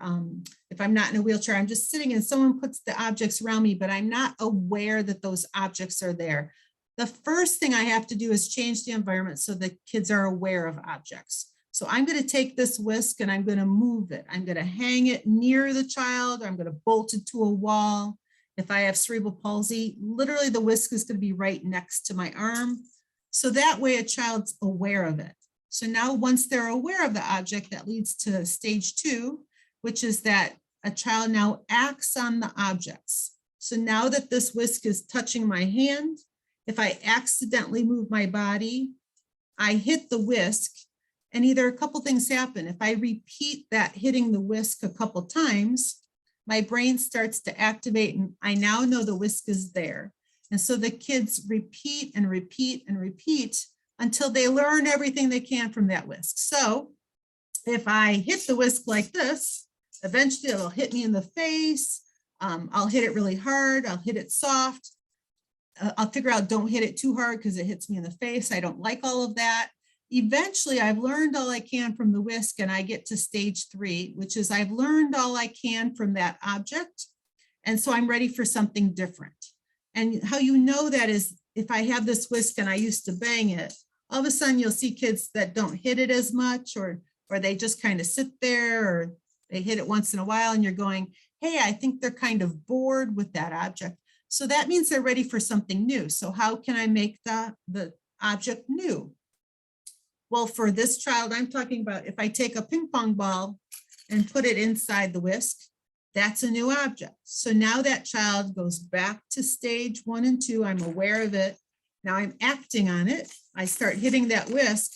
if I'm not in a wheelchair, I'm just sitting and someone puts the objects around me, but I'm not aware that those objects are there. The first thing I have to do is change the environment so the kids are aware of objects. So I'm going to take this whisk and I'm going to move it. I'm going to hang it near the child, or I'm going to bolt it to a wall. If I have cerebral palsy, literally the whisk is going to be right next to my arm. So that way a child's aware of it. So now once they're aware of the object, that leads to stage 2, which is that a child now acts on the objects. So now that this whisk is touching my hand, if I accidentally move my body, I hit the whisk, and either a couple things happen. If I repeat that hitting the whisk a couple times, my brain starts to activate and I now know the whisk is there. And so the kids repeat and repeat and repeat until they learn everything they can from that whisk. So if I hit the whisk like this, eventually it'll hit me in the face. I'll hit it really hard. I'll hit it soft. I'll figure out don't hit it too hard because it hits me in the face. I don't like all of that. Eventually, I've learned all I can from the whisk and I get to stage 3, which is I've learned all I can from that object. And so I'm ready for something different. And how you know that is if I have this whisk and I used to bang it, all of a sudden you'll see kids that don't hit it as much, or they just kind of sit there, or they hit it once in a while and you're going, hey, I think they're kind of bored with that object. So that means they're ready for something new. So how can I make the object new? Well, for this child, I'm talking about if I take a ping pong ball and put it inside the whisk, that's a new object. So now that child goes back to stage 1 and 2. I'm aware of it. Now I'm acting on it. I start hitting that whisk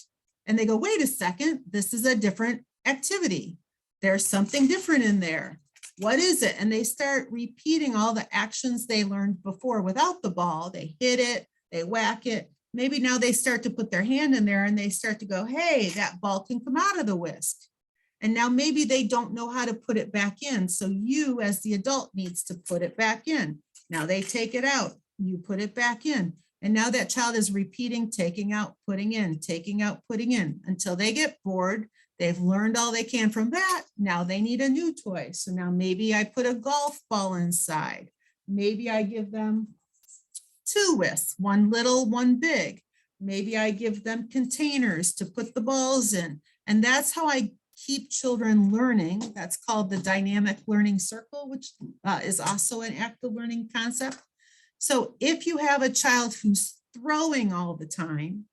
and they go, wait a second, this is a different activity. There's something different in there. What is it? And they start repeating all the actions they learned before without the ball. They hit it, they whack it, Maybe now they start to put their hand in there and they start to go, hey, that ball can come out of the whisk. And now maybe they don't know how to put it back in. So you as the adult needs to put it back in. Now they take it out, you put it back in. And now that child is repeating, taking out, putting in, taking out, putting in, until they get bored. They've learned all they can from that. Now they need a new toy. So now maybe I put a golf ball inside. Maybe I give them 2 whisks, 1 little, 1 big. Maybe I give them containers to put the balls in. And that's how I keep children learning. That's called the dynamic learning circle, which is also an active learning concept. So if you have a child who's throwing all the time,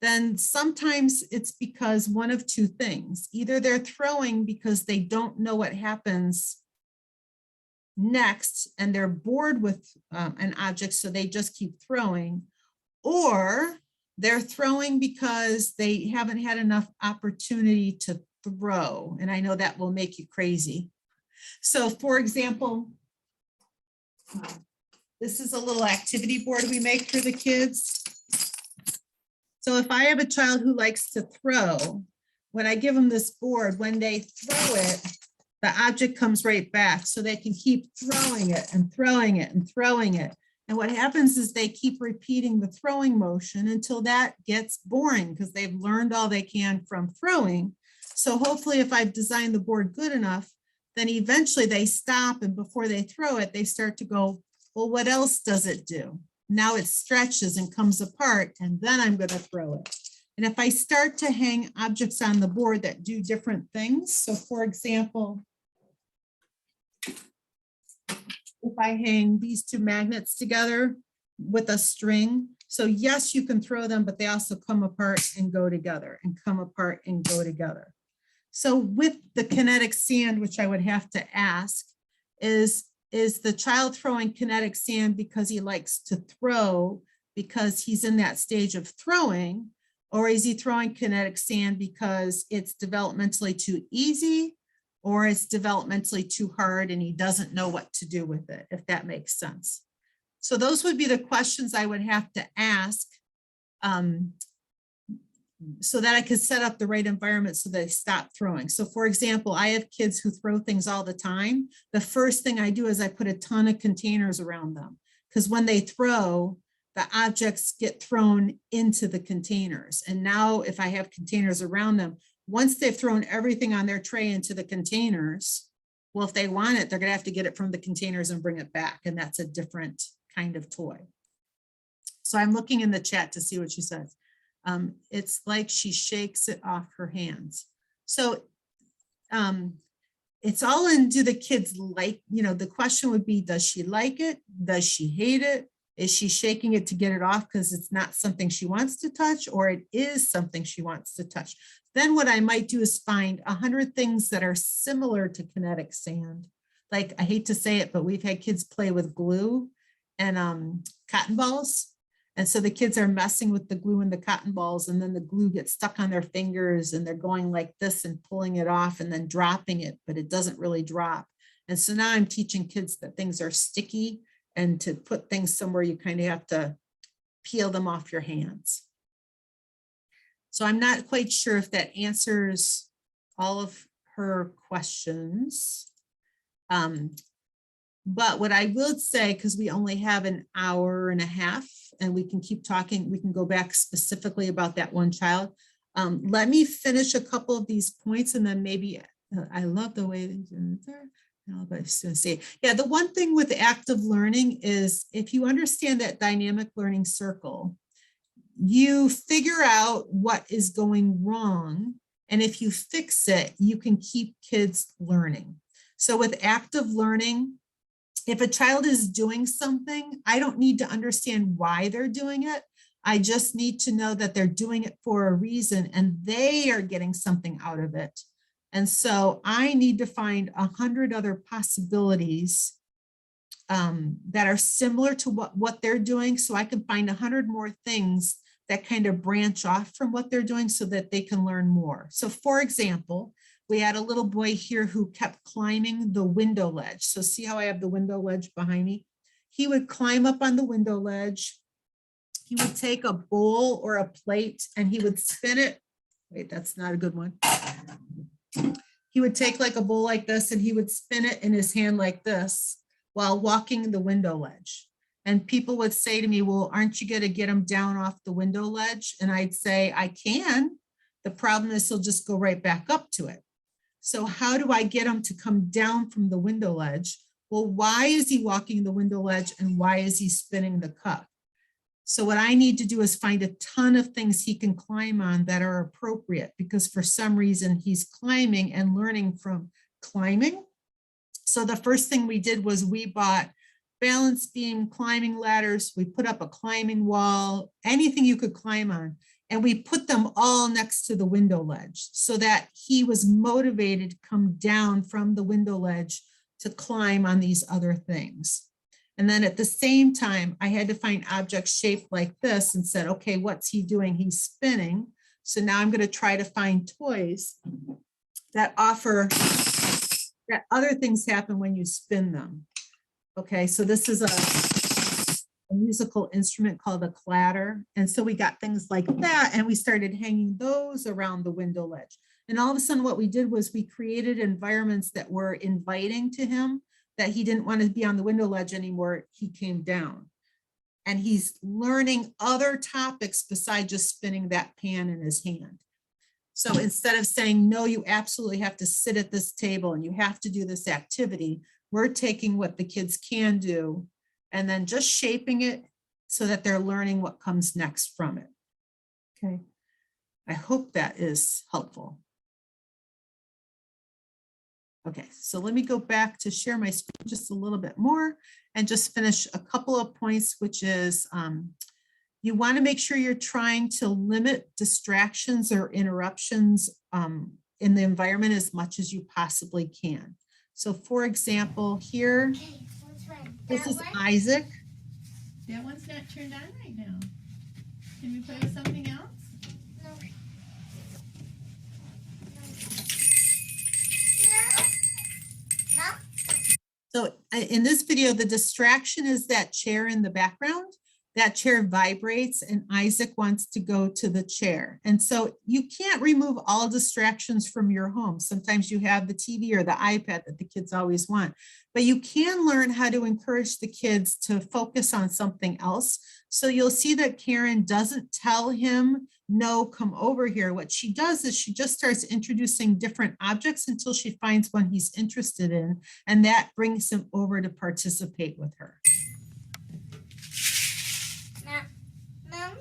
then sometimes it's because one of 2 things. Either they're throwing because they don't know what happens next and they're bored with an object, so they just keep throwing, or they're throwing because they haven't had enough opportunity to throw. And I know that will make you crazy. So for example, this is a little activity board we make for the kids. So if I have a child who likes to throw, when I give them this board, when they throw it, the object comes right back, so they can keep throwing it and throwing it and throwing it. And what happens is they keep repeating the throwing motion until that gets boring because they've learned all they can from throwing. So hopefully if I've designed the board good enough, then eventually they stop, and before they throw it, they start to go, well, what else does it do? Now it stretches and comes apart, and then I'm going to throw it. And if I start to hang objects on the board that do different things, so for example, if I hang these 2 magnets together with a string, so yes, you can throw them, but they also come apart and go together and come apart and go together. So with the kinetic sand, which I would have to ask, is the child throwing kinetic sand because he likes to throw, because he's in that stage of throwing, or is he throwing kinetic sand because it's developmentally too easy, or it's developmentally too hard and he doesn't know what to do with it, if that makes sense. So those would be the questions I would have to ask so that I could set up the right environment so they stop throwing. So for example, I have kids who throw things all the time. The first thing I do is I put a ton of containers around them, because when they throw, the objects get thrown into the containers. And now if I have containers around them, once they've thrown everything on their tray into the containers, well, if they want it, they're gonna have to get it from the containers and bring it back. And that's a different kind of toy. So I'm looking in the chat to see what she says. It's like she shakes it off her hands. So it's all in, do the kids like, the question would be, does she like it? Does she hate it? Is she shaking it to get it off because it's not something she wants to touch, or it is something she wants to touch? Then what I might do is find 100 things that are similar to kinetic sand. Like, I hate to say it, but we've had kids play with glue and cotton balls. And so the kids are messing with the glue and the cotton balls, and then the glue gets stuck on their fingers and they're going like this and pulling it off and then dropping it, but it doesn't really drop. And so now I'm teaching kids that things are sticky, and to put things somewhere, you kind of have to peel them off your hands. So I'm not quite sure if that answers all of her questions. But what I will say, because we only have an hour and a half and we can keep talking, we can go back specifically about that one child. Let me finish a couple of these points, and then maybe, I love the way they're, yeah, the one thing with active learning is if you understand that dynamic learning circle, you figure out what is going wrong. And if you fix it, you can keep kids learning. So with active learning, if a child is doing something, I don't need to understand why they're doing it. I just need to know that they're doing it for a reason and they are getting something out of it. And so I need to find 100 other possibilities that are similar to what they're doing, so I can find 100 more things that kind of branch off from what they're doing so that they can learn more. So for example, we had a little boy here who kept climbing the window ledge. So see how I have the window ledge behind me? He would climb up on the window ledge he would take a bowl or a plate and he would spin it. Wait, that's not a good one. He would take like a bowl like this and he would spin it in his hand like this while walking the window ledge. And people would say to me, well, aren't you going to get him down off the window ledge? And I'd say, I can. The problem is he'll just go right back up to it. So how do I get him to come down from the window ledge? Well, why is he walking the window ledge and why is he spinning the cup? So what I need to do is find a ton of things he can climb on that are appropriate, because for some reason he's climbing and learning from climbing. So the first thing we did was we bought balance beam, climbing ladders. We put up a climbing wall, anything you could climb on. And we put them all next to the window ledge so that he was motivated to come down from the window ledge to climb on these other things. And then at the same time, I had to find objects shaped like this and said, okay, what's he doing? He's spinning. So now I'm going to try to find toys that offer that other things happen when you spin them. Okay, so this is a musical instrument called a clatter. And so we got things like that and we started hanging those around the window ledge. And all of a sudden what we did was we created environments that were inviting to him, that he didn't want to be on the window ledge anymore. He came down and he's learning other topics besides just spinning that pan in his hand. So instead of saying, no, you absolutely have to sit at this table and you have to do this activity, we're taking what the kids can do and then just shaping it so that they're learning what comes next from it. Okay, I hope that is helpful. Okay, so let me go back to share my screen just a little bit more and just finish a couple of points, which is you want to make sure you're trying to limit distractions or interruptions in the environment as much as you possibly can. So for example, here, this is Isaac. That one's not turned on right now. Can we play with something else? So in this video, the distraction is that chair in the background. That chair vibrates and Isaac wants to go to the chair. And so you can't remove all distractions from your home. Sometimes you have the TV or the iPad that the kids always want, but you can learn how to encourage the kids to focus on something else. So you'll see that Karen doesn't tell him, no, come over here. What she does is she just starts introducing different objects until she finds one he's interested in, and that brings him over to participate with her. Mom?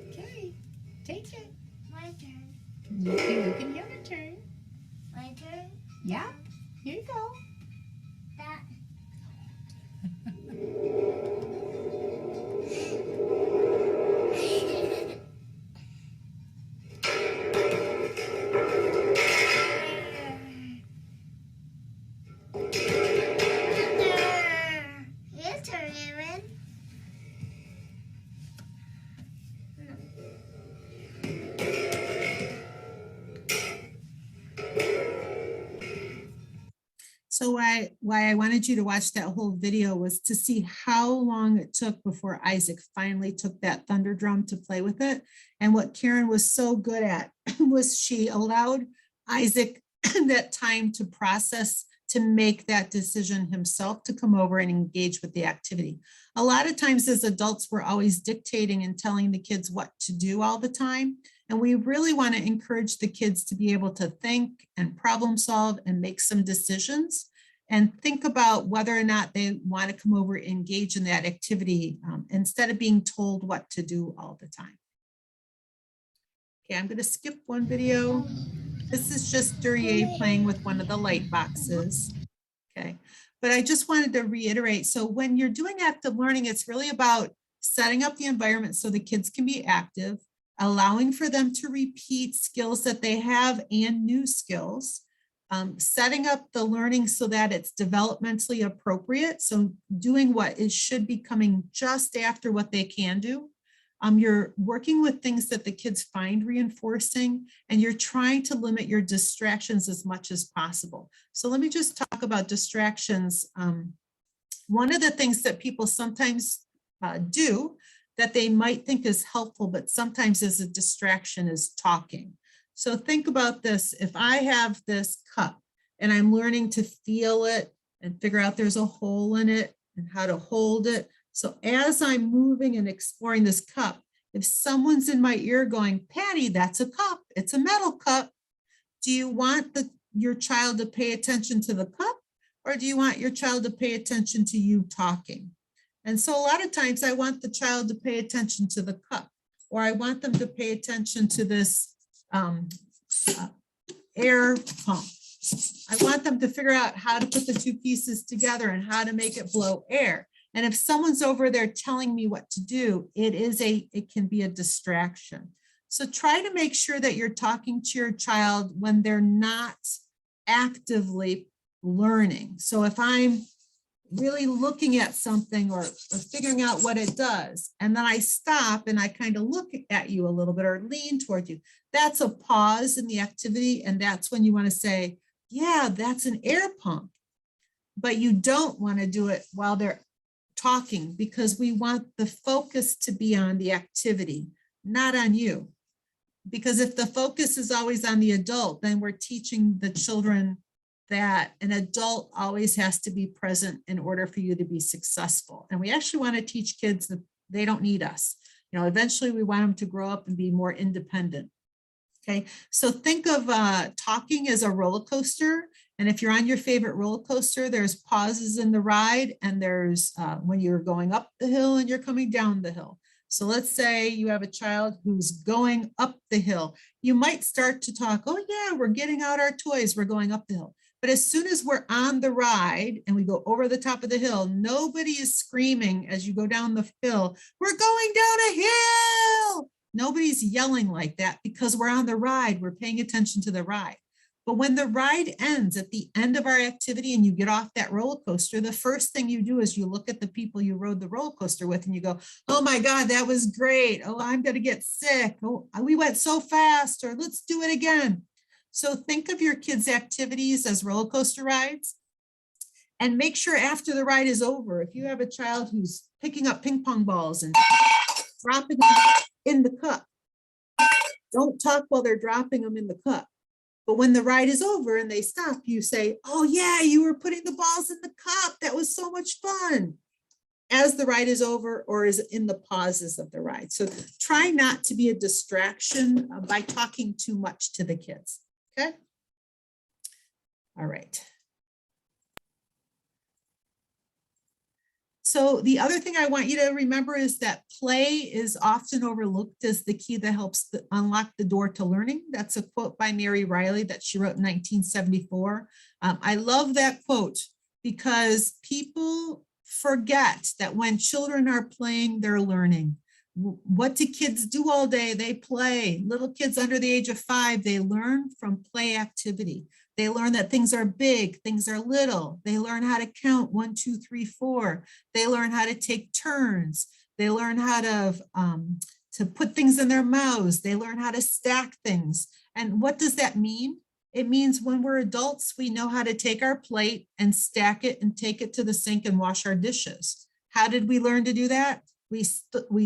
Okay, take it. My turn. You can have a turn. My turn. Yeah, here you go. That. His turn, Aaron. So why I wanted you to watch that whole video was to see how long it took before Isaac finally took that thunder drum to play with it. And what Karen was so good at was she allowed Isaac that time to process, to make that decision himself, to come over and engage with the activity. A lot of times as adults, we're always dictating and telling the kids what to do all the time. And we really want to encourage the kids to be able to think and problem solve and make some decisions and think about whether or not they want to come over and engage in that activity instead of being told what to do all the time. Okay, I'm going to skip one video. This is just Duryea playing with one of the light boxes. Okay, but I just wanted to reiterate. So when you're doing active learning, it's really about setting up the environment so the kids can be active, allowing for them to repeat skills that they have and new skills, setting up the learning so that it's developmentally appropriate. So doing what it should be coming just after what they can do. You're working with things that the kids find reinforcing, and you're trying to limit your distractions as much as possible. So let me just talk about distractions. One of the things that people sometimes do that they might think is helpful, but sometimes is a distraction, is talking. So think about this. If I have this cup and I'm learning to feel it and figure out there's a hole in it and how to hold it. So as I'm moving and exploring this cup, if someone's in my ear going, Patty, that's a cup, it's a metal cup. Do you want your child to pay attention to the cup, or do you want your child to pay attention to you talking? And so a lot of times I want the child to pay attention to the cup, or I want them to pay attention to this air pump. I want them to figure out how to put the two pieces together and how to make it blow air. And if someone's over there telling me what to do, it can be a distraction. So try to make sure that you're talking to your child when they're not actively learning. So if I'm really looking at something or figuring out what it does, and then I stop and I kind of look at you a little bit or lean toward you, that's a pause in the activity. And that's when you want to say, yeah, that's an air pump. But you don't want to do it while they're talking, because we want the focus to be on the activity, not on you. Because if the focus is always on the adult, then we're teaching the children that an adult always has to be present in order for you to be successful. And we actually want to teach kids that they don't need us. You know, eventually we want them to grow up and be more independent. Okay, so think of talking as a roller coaster. And if you're on your favorite roller coaster, there's pauses in the ride, and there's when you're going up the hill and you're coming down the hill. So let's say you have a child who's going up the hill. You might start to talk, oh yeah, we're getting out our toys, we're going up the hill. But as soon as we're on the ride and we go over the top of the hill, nobody is screaming as you go down the hill, we're going down a hill. Nobody's yelling like that, because we're on the ride, we're paying attention to the ride. But when the ride ends at the end of our activity and you get off that roller coaster, the first thing you do is you look at the people you rode the roller coaster with and you go, oh my God, that was great. Oh, I'm going to get sick. Oh, we went so fast, or let's do it again. So think of your kids' activities as roller coaster rides, and make sure after the ride is over, if you have a child who's picking up ping pong balls and dropping them in the cup, don't talk while they're dropping them in the cup. But when the ride is over and they stop, you say, oh yeah, you were putting the balls in the cup. That was so much fun. As the ride is over, or is in the pauses of the ride. So try not to be a distraction by talking too much to the kids. Okay. All right. So the other thing I want you to remember is that play is often overlooked as the key that helps unlock the door to learning. That's a quote by Mary Riley that she wrote in 1974. I love that quote because people forget that when children are playing, they're learning. What do kids do all day? They play. Little kids under the age of 5, they learn from play activity. They learn that things are big, things are little. They learn how to count 1, 2, 3, 4. They learn how to take turns. They learn how to put things in their mouths. They learn how to stack things. And what does that mean? It means when we're adults, we know how to take our plate and stack it and take it to the sink and wash our dishes. How did we learn to do that? We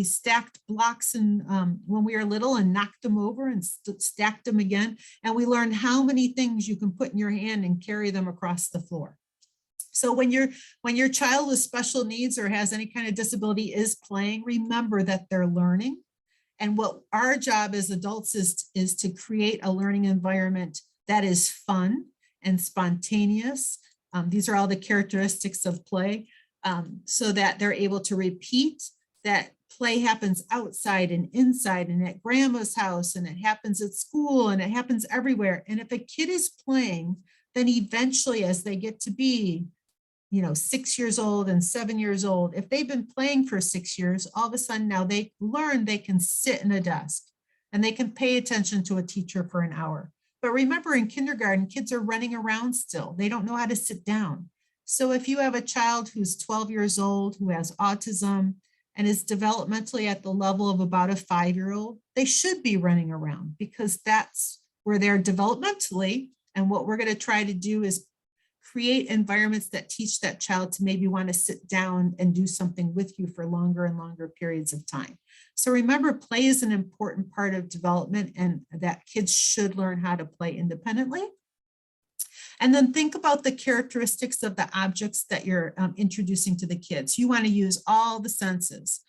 stacked blocks and when we were little and knocked them over and stacked them again. And we learned how many things you can put in your hand and carry them across the floor. So when your child with special needs or has any kind of disability is playing, remember that they're learning. And what our job as adults is to create a learning environment that is fun and spontaneous. These are all the characteristics of play, so that they're able to repeat that play happens outside and inside and at grandma's house, and it happens at school, and it happens everywhere. And if a kid is playing, then eventually as they get to be 6 years old and 7 years old, if they've been playing for 6 years, all of a sudden now they learn they can sit in a desk and they can pay attention to a teacher for an hour. But remember, in kindergarten, kids are running around still. They don't know how to sit down. So if you have a child who's 12 years old, who has autism and is developmentally at the level of about a 5-year-old, they should be running around because that's where they're developmentally. And what we're going to try to do is create environments that teach that child to maybe want to sit down and do something with you for longer and longer periods of time. So remember, play is an important part of development and that kids should learn how to play independently. And then think about the characteristics of the objects that you're introducing to the kids. You want to use all the senses.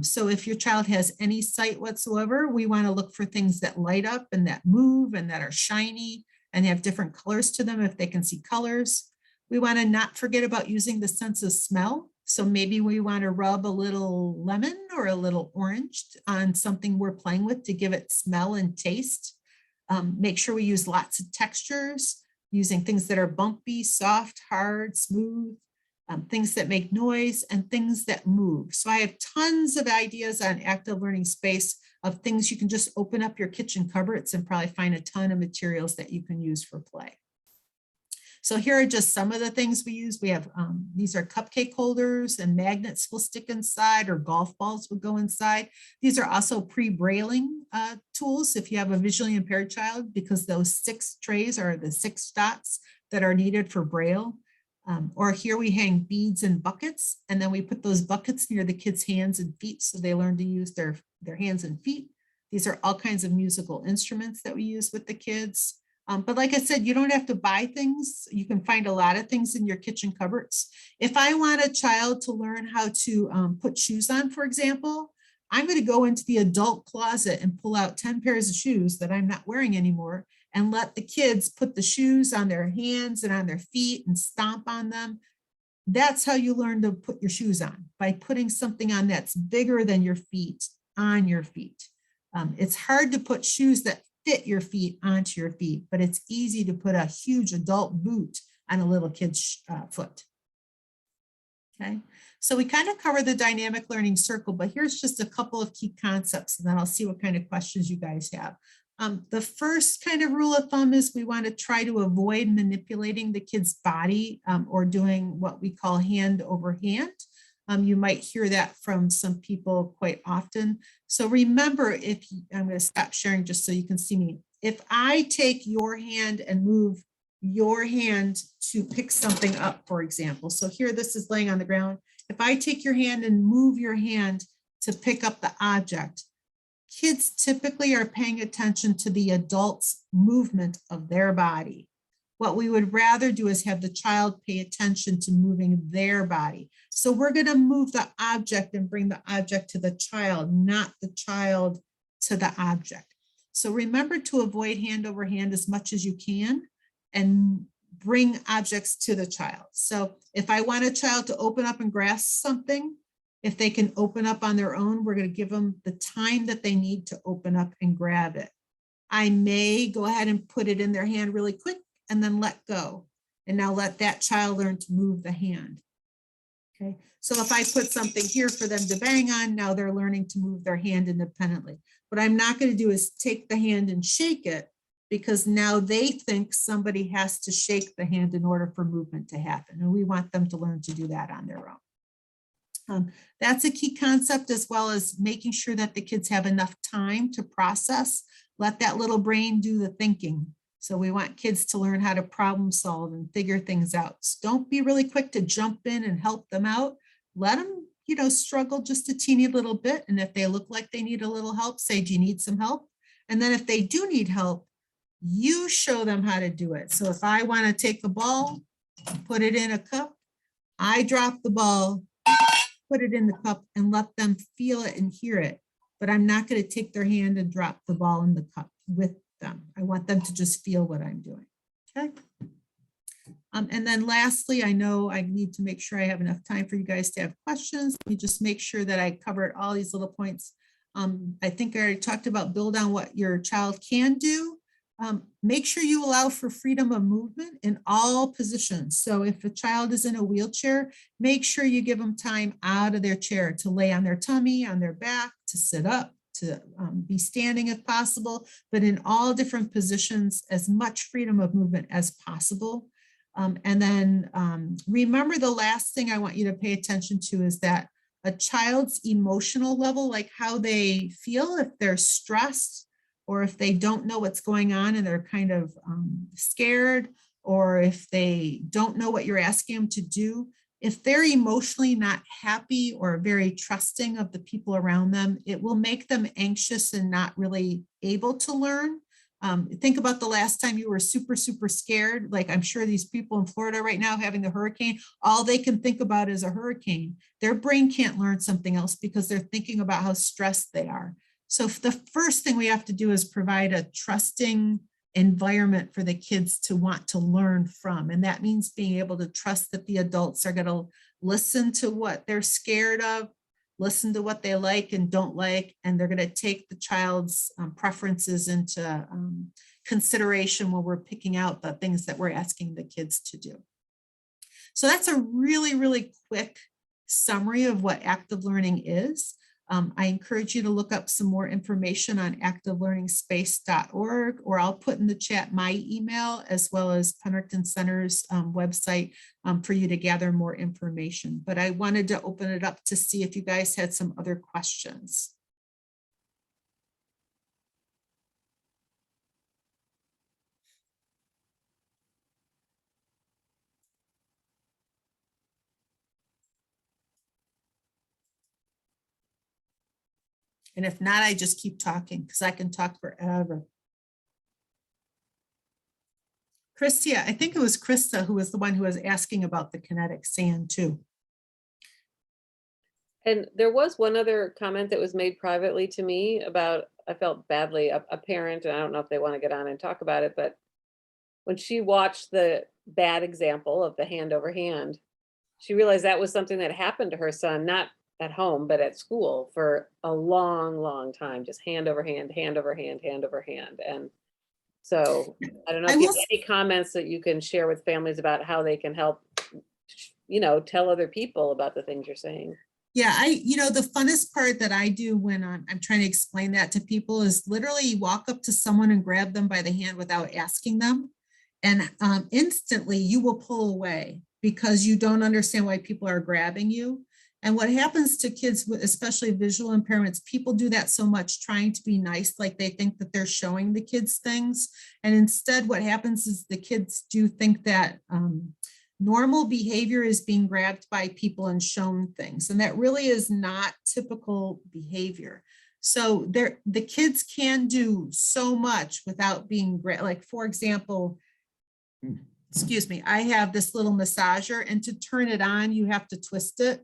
So if your child has any sight whatsoever, we want to look for things that light up and that move and that are shiny and have different colors to them if they can see colors. We want to not forget about using the sense of smell. So maybe we want to rub a little lemon or a little orange on something we're playing with to give it smell and taste. Make sure we use lots of textures, using things that are bumpy, soft, hard, smooth, things that make noise and things that move. So I have tons of ideas on active learning space of things you can just open up your kitchen cupboards and probably find a ton of materials that you can use for play. So here are just some of the things we use. We have, these are cupcake holders and magnets will stick inside or golf balls will go inside. These are also pre-brailing tools if you have a visually impaired child, because those 6 trays are the 6 dots that are needed for braille. Or here we hang beads and buckets, and then we put those buckets near the kids' hands and feet so they learn to use their hands and feet. These are all kinds of musical instruments that we use with the kids. But like I said, you don't have to buy things. You can find a lot of things in your kitchen cupboards. If I want a child to learn how to put shoes on, for example, I'm going to go into the adult closet and pull out 10 pairs of shoes that I'm not wearing anymore and let the kids put the shoes on their hands and on their feet and stomp on them. That's how you learn to put your shoes on, by putting something on that's bigger than your feet on your feet. It's hard to put shoes that fit your feet onto your feet, but it's easy to put a huge adult boot on a little kid's foot. Okay, so we kind of cover the dynamic learning circle, but here's just a couple of key concepts, and then I'll see what kind of questions you guys have. The first kind of rule of thumb is we want to try to avoid manipulating the kid's body or doing what we call hand over hand. You might hear that from some people quite often. So remember, I'm going to stop sharing just so you can see me. If I take your hand and move your hand to pick something up, for example, so here this is laying on the ground. If I take your hand and move your hand to pick up the object, kids typically are paying attention to the adult's movement of their body. What we would rather do is have the child pay attention to moving their body. So we're going to move the object and bring the object to the child, not the child to the object. So remember to avoid hand over hand as much as you can and bring objects to the child. So if I want a child to open up and grasp something, if they can open up on their own, we're going to give them the time that they need to open up and grab it. I may go ahead and put it in their hand really quick and then let go. And now let that child learn to move the hand. Okay, so if I put something here for them to bang on, now they're learning to move their hand independently. What I'm not going to do is take the hand and shake it, because now they think somebody has to shake the hand in order for movement to happen. And we want them to learn to do that on their own. That's a key concept, as well as making sure that the kids have enough time to process. Let that little brain do the thinking. So we want kids to learn how to problem solve and figure things out. So don't be really quick to jump in and help them out. Let them, struggle just a teeny little bit. And if they look like they need a little help, say, do you need some help? And then if they do need help, you show them how to do it. So if I want to take the ball, put it in a cup, I drop the ball, put it in the cup and let them feel it and hear it. But I'm not going to take their hand and drop the ball in the cup with them. I want them to just feel what I'm doing. Okay. And then lastly, I know I need to make sure I have enough time for you guys to have questions. Let me just make sure that I covered all these little points. I think I already talked about build on what your child can do. Make sure you allow for freedom of movement in all positions. So if a child is in a wheelchair, make sure you give them time out of their chair to lay on their tummy, on their back, to sit up, to be standing if possible, but in all different positions, as much freedom of movement as possible. And then remember, the last thing I want you to pay attention to is that a child's emotional level, like how they feel, if they're stressed, or if they don't know what's going on and they're kind of scared, or if they don't know what you're asking them to do, if they're emotionally not happy or very trusting of the people around them, it will make them anxious and not really able to learn. Think about the last time you were super, super scared. Like, I'm sure these people in Florida right now having the hurricane, all they can think about is a hurricane. Their brain can't learn something else because they're thinking about how stressed they are. So the first thing we have to do is provide a trusting environment for the kids to want to learn from. And that means being able to trust that the adults are going to listen to what they're scared of, listen to what they like and don't like, and they're going to take the child's preferences into consideration when we're picking out the things that we're asking the kids to do. So that's a really, really quick summary of what active learning is. I encourage you to look up some more information on activelearningspace.org, or I'll put in the chat my email as well as Penrickton Center's website for you to gather more information. But I wanted to open it up to see if you guys had some other questions. And if not, I just keep talking because I can talk forever. Christia, I think it was Krista who was the one who was asking about the kinetic sand too. And there was one other comment that was made privately to me about, I felt badly, a parent, and I don't know if they want to get on and talk about it, but when she watched the bad example of the hand over hand, she realized that was something that happened to her son, not at home, but at school for a long, long time, just hand over hand, hand over hand, hand over hand. And so I don't know if you have any comments that you can share with families about how they can help, tell other people about the things you're saying. Yeah, the funnest part that I do when I'm trying to explain that to people is literally walk up to someone and grab them by the hand without asking them. And instantly you will pull away because you don't understand why people are grabbing you. And what happens to kids, especially visual impairments, people do that so much trying to be nice, like they think that they're showing the kids things. And instead what happens is the kids do think that normal behavior is being grabbed by people and shown things. And that really is not typical behavior. So the kids can do so much without being grabbed. Like, for example, excuse me, I have this little massager, and to turn it on, you have to twist it.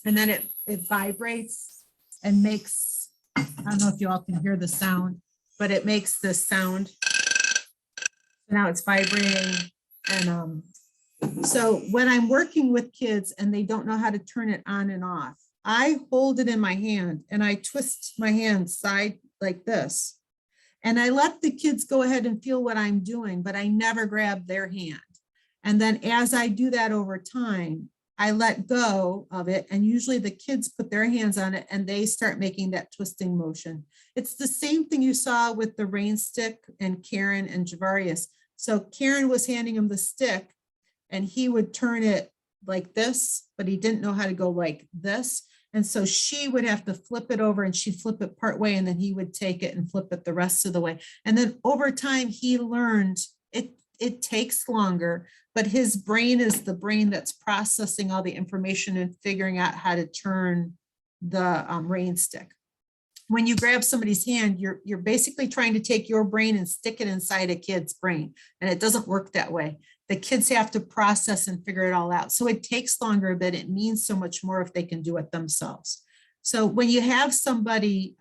And then it vibrates and makes, I don't know if you all can hear the sound, but it makes this sound. Now it's vibrating. And so when I'm working with kids and they don't know how to turn it on and off, I hold it in my hand and I twist my hand side like this. And I let the kids go ahead and feel what I'm doing, but I never grab their hand. And then as I do that over time, I let go of it, and usually the kids put their hands on it and they start making that twisting motion. It's the same thing you saw with the rain stick and Karen and Javarius. So Karen was handing him the stick and he would turn it like this, but he didn't know how to go like this. And so she would have to flip it over and she'd flip it part way and then he would take it and flip it the rest of the way. And then over time he learned it takes longer, but his brain is the brain that's processing all the information and figuring out how to turn the rain stick. When you grab somebody's hand, you're basically trying to take your brain and stick it inside a kid's brain. And it doesn't work that way. The kids have to process and figure it all out. So it takes longer, but it means so much more if they can do it themselves. So when you have somebody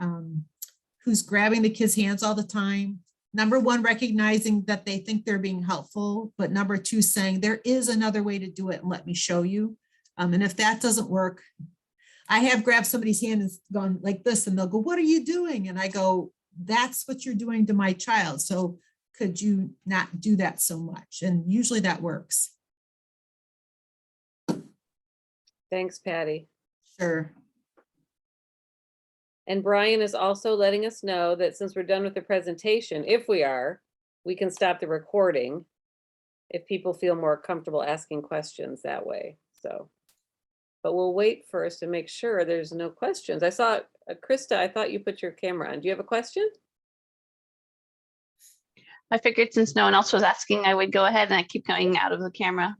who's grabbing the kids' hands all the time, number one, recognizing that they think they're being helpful, but number two, saying there is another way to do it and let me show you. And if that doesn't work, I have grabbed somebody's hand and gone like this and they'll go, what are you doing? And I go, that's what you're doing to my child. So could you not do that so much? And usually that works. Thanks, Patty. Sure. And Brian is also letting us know that since we're done with the presentation, if we are, we can stop the recording if people feel more comfortable asking questions that way. So, but we'll wait first to make sure there's no questions. I saw, Krista, I thought you put your camera on. Do you have a question? I figured since no one else was asking, I would go ahead, and I keep going out of the camera.